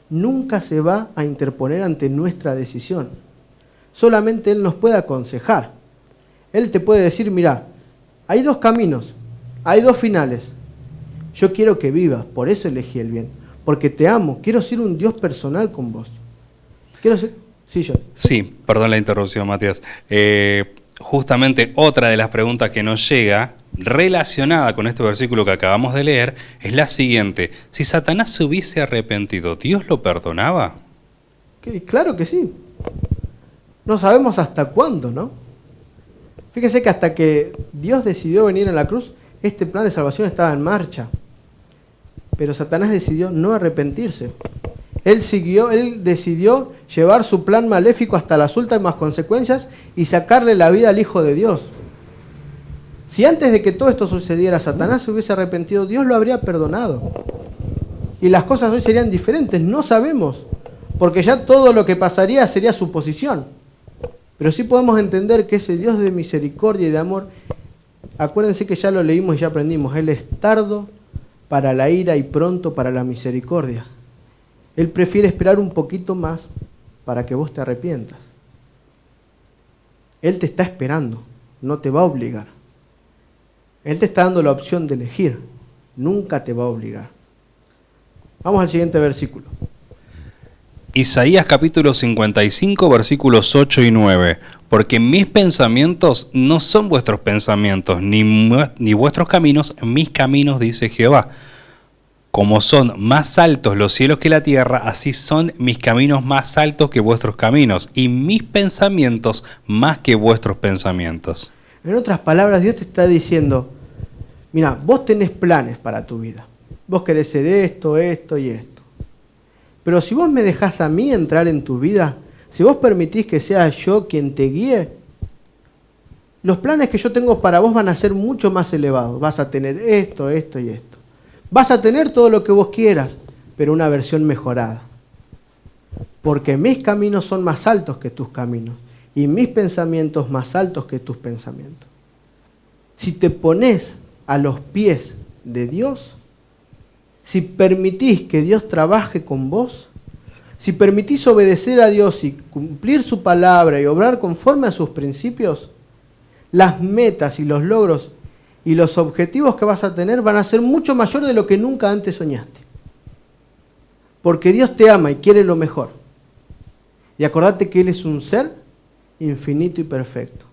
nunca se va a interponer ante nuestra decisión. Solamente Él nos puede aconsejar. Él te puede decir, mira, hay dos caminos, hay dos finales. Yo quiero que vivas, por eso elegí el bien, porque te amo, quiero ser un Dios personal con vos. Quiero ser... Sí, yo. Sí, perdón la interrupción, Matías. Justamente otra de las preguntas que nos llega, relacionada con este versículo que acabamos de leer, es la siguiente. Si Satanás se hubiese arrepentido, ¿Dios lo perdonaba? Claro que sí. No sabemos hasta cuándo, ¿no? Fíjese que hasta que Dios decidió venir a la cruz, este plan de salvación estaba en marcha. Pero Satanás decidió no arrepentirse. Él decidió llevar su plan maléfico hasta las últimas consecuencias y sacarle la vida al Hijo de Dios. Si antes de que todo esto sucediera Satanás se hubiese arrepentido, Dios lo habría perdonado. Y las cosas hoy serían diferentes, no sabemos, porque ya todo lo que pasaría sería suposición. Pero sí podemos entender que ese Dios de misericordia y de amor, acuérdense que ya lo leímos y ya aprendimos, Él es tardo para la ira y pronto para la misericordia. Él prefiere esperar un poquito más para que vos te arrepientas. Él te está esperando, no te va a obligar. Él te está dando la opción de elegir, nunca te va a obligar. Vamos al siguiente versículo. Isaías capítulo 55, versículos 8 y 9. Porque mis pensamientos no son vuestros pensamientos, ni vuestros caminos, mis caminos, dice Jehová. Como son más altos los cielos que la tierra, así son mis caminos más altos que vuestros caminos, y mis pensamientos más que vuestros pensamientos. En otras palabras, Dios te está diciendo, mira, vos tenés planes para tu vida. Vos querés ser esto, esto y esto. Pero si vos me dejás a mí entrar en tu vida, si vos permitís que sea yo quien te guíe, los planes que yo tengo para vos van a ser mucho más elevados. Vas a tener esto, esto y esto. Vas a tener todo lo que vos quieras, pero una versión mejorada. Porque mis caminos son más altos que tus caminos. y mis pensamientos más altos que tus pensamientos. Si te pones a los pies de Dios, si permitís que Dios trabaje con vos, si permitís obedecer a Dios y cumplir su palabra y obrar conforme a sus principios, las metas y los logros y los objetivos que vas a tener van a ser mucho mayor de lo que nunca antes soñaste. Porque Dios te ama y quiere lo mejor. Y acordate que Él es un ser infinito y perfecto.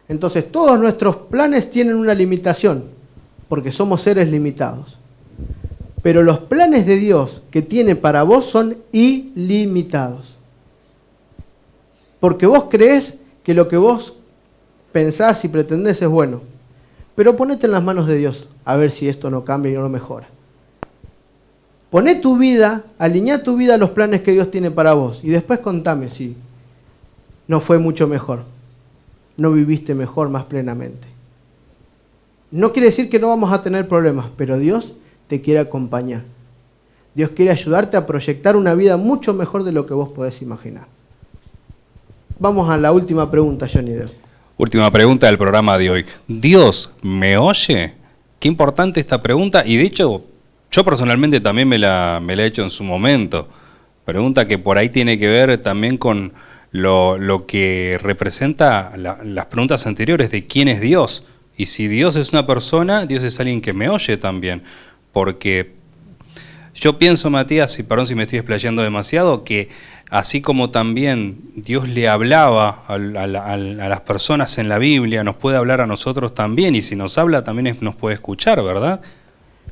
Entonces todos nuestros planes tienen una limitación, porque somos seres limitados. Pero los planes de Dios que tiene para vos son ilimitados. Porque vos creés que lo que vos pensás y pretendés es bueno. Pero ponete en las manos de Dios, a ver si esto no cambia y no lo mejora. Poné tu vida, alineá tu vida a los planes que Dios tiene para vos. Y después contame si no fue mucho mejor. No viviste mejor, más plenamente. No quiere decir que no vamos a tener problemas, pero Dios te quiere acompañar. Dios quiere ayudarte a proyectar una vida mucho mejor de lo que vos podés imaginar. Vamos a la última pregunta, Johnny Depp. Última pregunta del programa de hoy. ¿Dios me oye? Qué importante esta pregunta, y de hecho, yo personalmente también me la he hecho en su momento. Pregunta que por ahí tiene que ver también con lo que representa las preguntas anteriores de quién es Dios. Y si Dios es una persona, Dios es alguien que me oye también. Porque yo pienso, Matías, y perdón si me estoy explayando demasiado, que así como también Dios le hablaba a las personas en la Biblia, nos puede hablar a nosotros también, y si nos habla también nos puede escuchar, ¿verdad?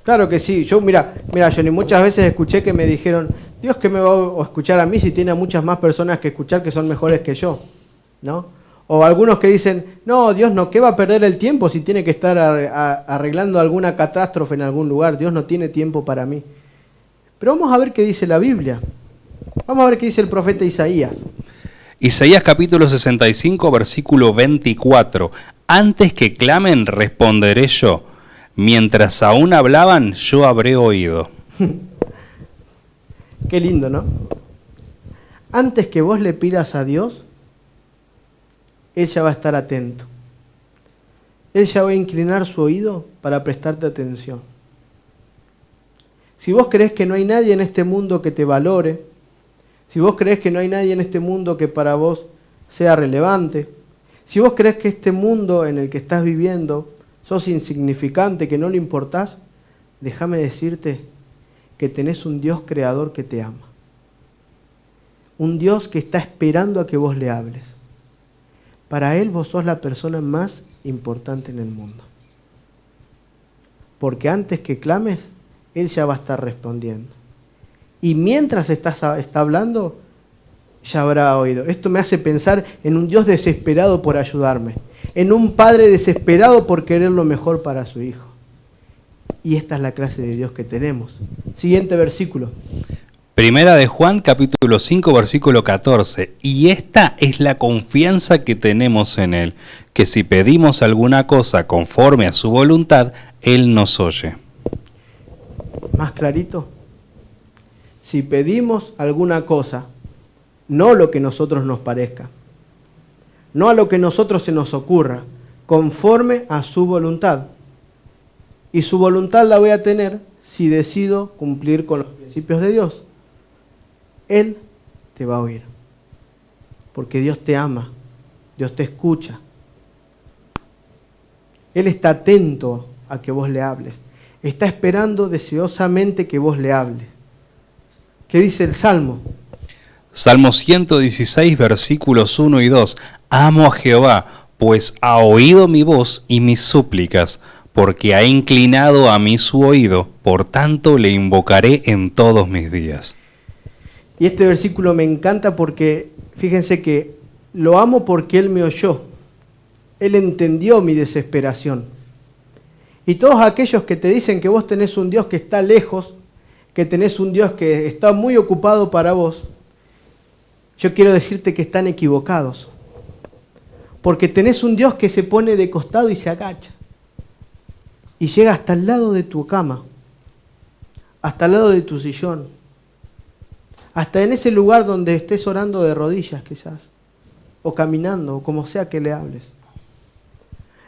Claro que sí. Yo, mira, Johnny, muchas veces escuché que me dijeron, Dios, ¿qué me va a escuchar a mí si tiene a muchas más personas que escuchar que son mejores que yo? ¿No? O algunos que dicen, no, Dios no, ¿qué va a perder el tiempo si tiene que estar arreglando alguna catástrofe en algún lugar? Dios no tiene tiempo para mí. Pero vamos a ver qué dice la Biblia. Vamos a ver qué dice el profeta Isaías. Isaías capítulo 65, versículo 24. Antes que clamen, responderé yo. Mientras aún hablaban, yo habré oído. Qué lindo, ¿no? Antes que vos le pidas a Dios, Él ya va a estar atento. Él ya va a inclinar su oído para prestarte atención. Si vos creés que no hay nadie en este mundo que te valore, si vos creés que no hay nadie en este mundo que para vos sea relevante, si vos creés que este mundo en el que estás viviendo sos insignificante, que no le importás, déjame decirte que tenés un Dios creador que te ama. Un Dios que está esperando a que vos le hables. Para Él vos sos la persona más importante en el mundo. Porque antes que clames, Él ya va a estar respondiendo. Y mientras está hablando, ya habrá oído. Esto me hace pensar en un Dios desesperado por ayudarme, en un padre desesperado por querer lo mejor para su hijo. Y esta es la clase de Dios que tenemos. Siguiente versículo. Primera de Juan, capítulo 5, versículo 14. Y esta es la confianza que tenemos en Él, que si pedimos alguna cosa conforme a su voluntad, Él nos oye. Más clarito. Si pedimos alguna cosa, no lo que a nosotros nos parezca, no a lo que a nosotros se nos ocurra, conforme a su voluntad. Y su voluntad la voy a tener si decido cumplir con los principios de Dios. Él te va a oír. Porque Dios te ama, Dios te escucha. Él está atento a que vos le hables. Está esperando deseosamente que vos le hables. ¿Qué dice el Salmo? Salmo 116, versículos 1 y 2. Amo a Jehová, pues ha oído mi voz y mis súplicas, porque ha inclinado a mí su oído, por tanto le invocaré en todos mis días. Y este versículo me encanta porque, fíjense que lo amo porque Él me oyó. Él entendió mi desesperación. Y todos aquellos que te dicen que vos tenés un Dios que está lejos, que tenés un Dios que está muy ocupado para vos, yo quiero decirte que están equivocados. Porque tenés un Dios que se pone de costado y se agacha. Y llega hasta el lado de tu cama, hasta el lado de tu sillón, hasta en ese lugar donde estés orando de rodillas quizás. o caminando, o como sea que le hables.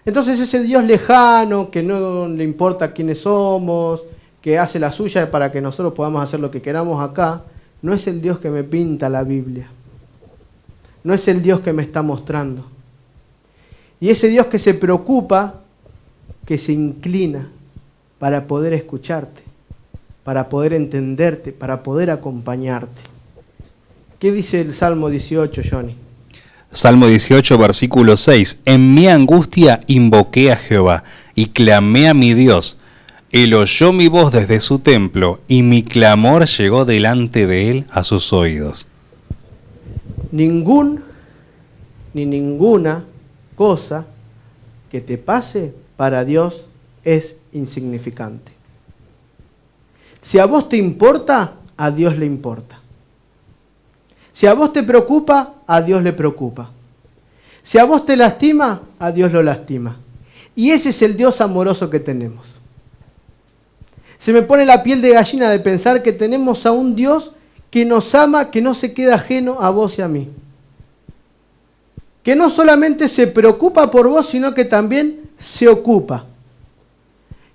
Entonces ese Dios lejano, que no le importa quiénes somos, que hace la suya para que nosotros podamos hacer lo que queramos acá, no es el Dios que me pinta la Biblia. No es el Dios que me está mostrando. Y ese Dios que se preocupa, que se inclina para poder escucharte, para poder entenderte, para poder acompañarte. ¿Qué dice el Salmo 18, Johnny? Salmo 18, versículo 6. En mi angustia invoqué a Jehová y clamé a mi Dios. Él oyó mi voz desde su templo y mi clamor llegó delante de él a sus oídos. Ninguna cosa que te pase para Dios es insignificante. Si a vos te importa, a Dios le importa. Si a vos te preocupa, a Dios le preocupa. Si a vos te lastima, a Dios lo lastima. Y ese es el Dios amoroso que tenemos. Se me pone la piel de gallina de pensar que tenemos a un Dios que nos ama, que no se queda ajeno a vos y a mí. Que no solamente se preocupa por vos, sino que también se ocupa.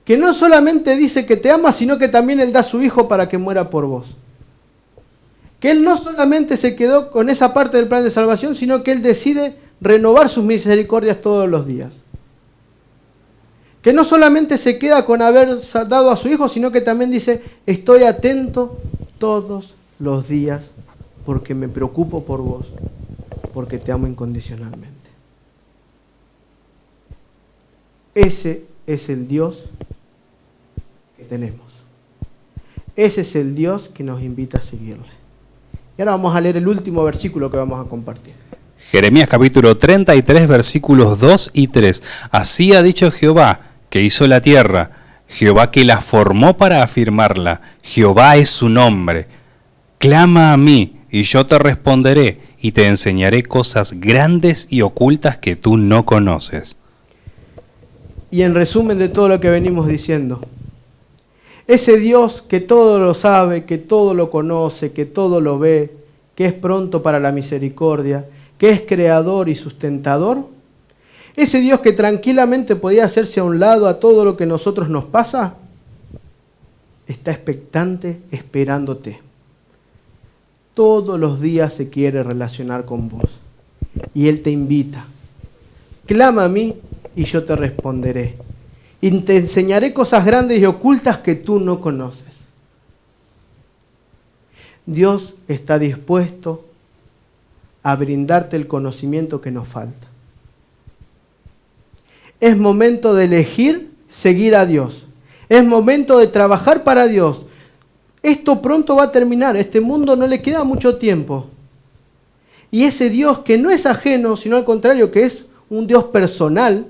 Que no solamente dice que te ama, sino que también Él da a su Hijo para que muera por vos. Que Él no solamente se quedó con esa parte del plan de salvación, sino que Él decide renovar sus misericordias todos los días. Que no solamente se queda con haber dado a su Hijo, sino que también dice, estoy atento todos los días porque me preocupo por vos, porque te amo incondicionalmente. Ese es el Dios que tenemos. Ese es el Dios que nos invita a seguirle. Y ahora vamos a leer el último versículo que vamos a compartir. Jeremías capítulo 33, versículos 2 y 3. Así ha dicho Jehová, que hizo la tierra, Jehová que la formó para afirmarla, Jehová es su nombre. Clama a mí, y yo te responderé, y te enseñaré cosas grandes y ocultas que tú no conoces. Y en resumen de todo lo que venimos diciendo, ese Dios que todo lo sabe, que todo lo conoce, que todo lo ve, que es pronto para la misericordia, que es creador y sustentador, ese Dios que tranquilamente podía hacerse a un lado a todo lo que a nosotros nos pasa, está expectante esperándote. Todos los días se quiere relacionar con vos. Y Él te invita. Clama a mí y yo te responderé. Y te enseñaré cosas grandes y ocultas que tú no conoces. Dios está dispuesto a brindarte el conocimiento que nos falta. Es momento de elegir seguir a Dios. Es momento de trabajar para Dios. Esto pronto va a terminar. A este mundo no le queda mucho tiempo. Y ese Dios que no es ajeno, sino al contrario, que es un Dios personal,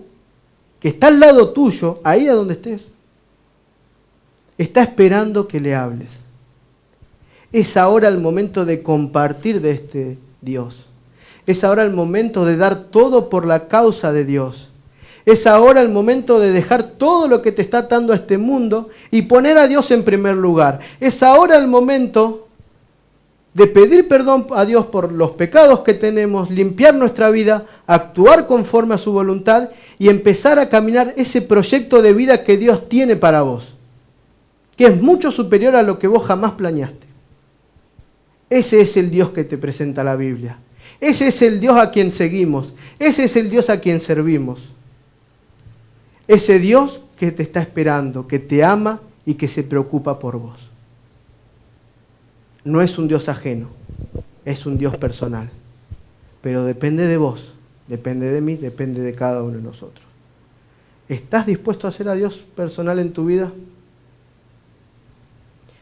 que está al lado tuyo, ahí a donde estés, está esperando que le hables. Es ahora el momento de compartir de este Dios. Es ahora el momento de dar todo por la causa de Dios. Es ahora el momento de dejar todo lo que te está atando a este mundo y poner a Dios en primer lugar. Es ahora el momento de pedir perdón a Dios por los pecados que tenemos, limpiar nuestra vida, actuar conforme a su voluntad y empezar a caminar ese proyecto de vida que Dios tiene para vos, que es mucho superior a lo que vos jamás planeaste. Ese es el Dios que te presenta la Biblia. Ese es el Dios a quien seguimos. Ese es el Dios a quien servimos. Ese Dios que te está esperando, que te ama y que se preocupa por vos. No es un Dios ajeno, es un Dios personal. Pero depende de vos, depende de mí, depende de cada uno de nosotros. ¿Estás dispuesto a hacer a Dios personal en tu vida?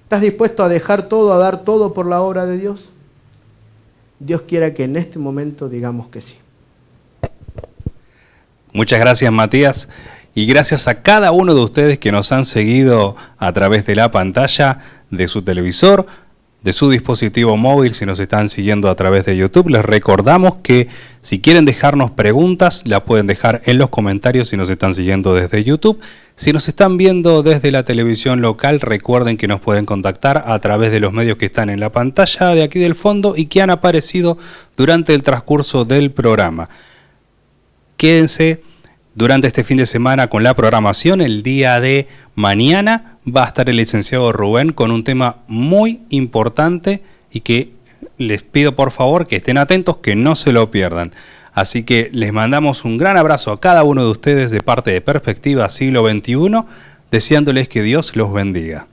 ¿Estás dispuesto a dejar todo, a dar todo por la obra de Dios? Dios quiera que en este momento digamos que sí. Muchas gracias, Matías. Y gracias a cada uno de ustedes que nos han seguido a través de la pantalla de su televisor, de su dispositivo móvil, si nos están siguiendo a través de YouTube. Les recordamos que si quieren dejarnos preguntas, las pueden dejar en los comentarios si nos están siguiendo desde YouTube. Si nos están viendo desde la televisión local, recuerden que nos pueden contactar a través de los medios que están en la pantalla de aquí del fondo y que han aparecido durante el transcurso del programa. Quédense durante este fin de semana con la programación. El día de mañana va a estar el licenciado Rubén con un tema muy importante y que les pido por favor que estén atentos, que no se lo pierdan. Así que les mandamos un gran abrazo a cada uno de ustedes de parte de Perspectiva Siglo XXI, deseándoles que Dios los bendiga.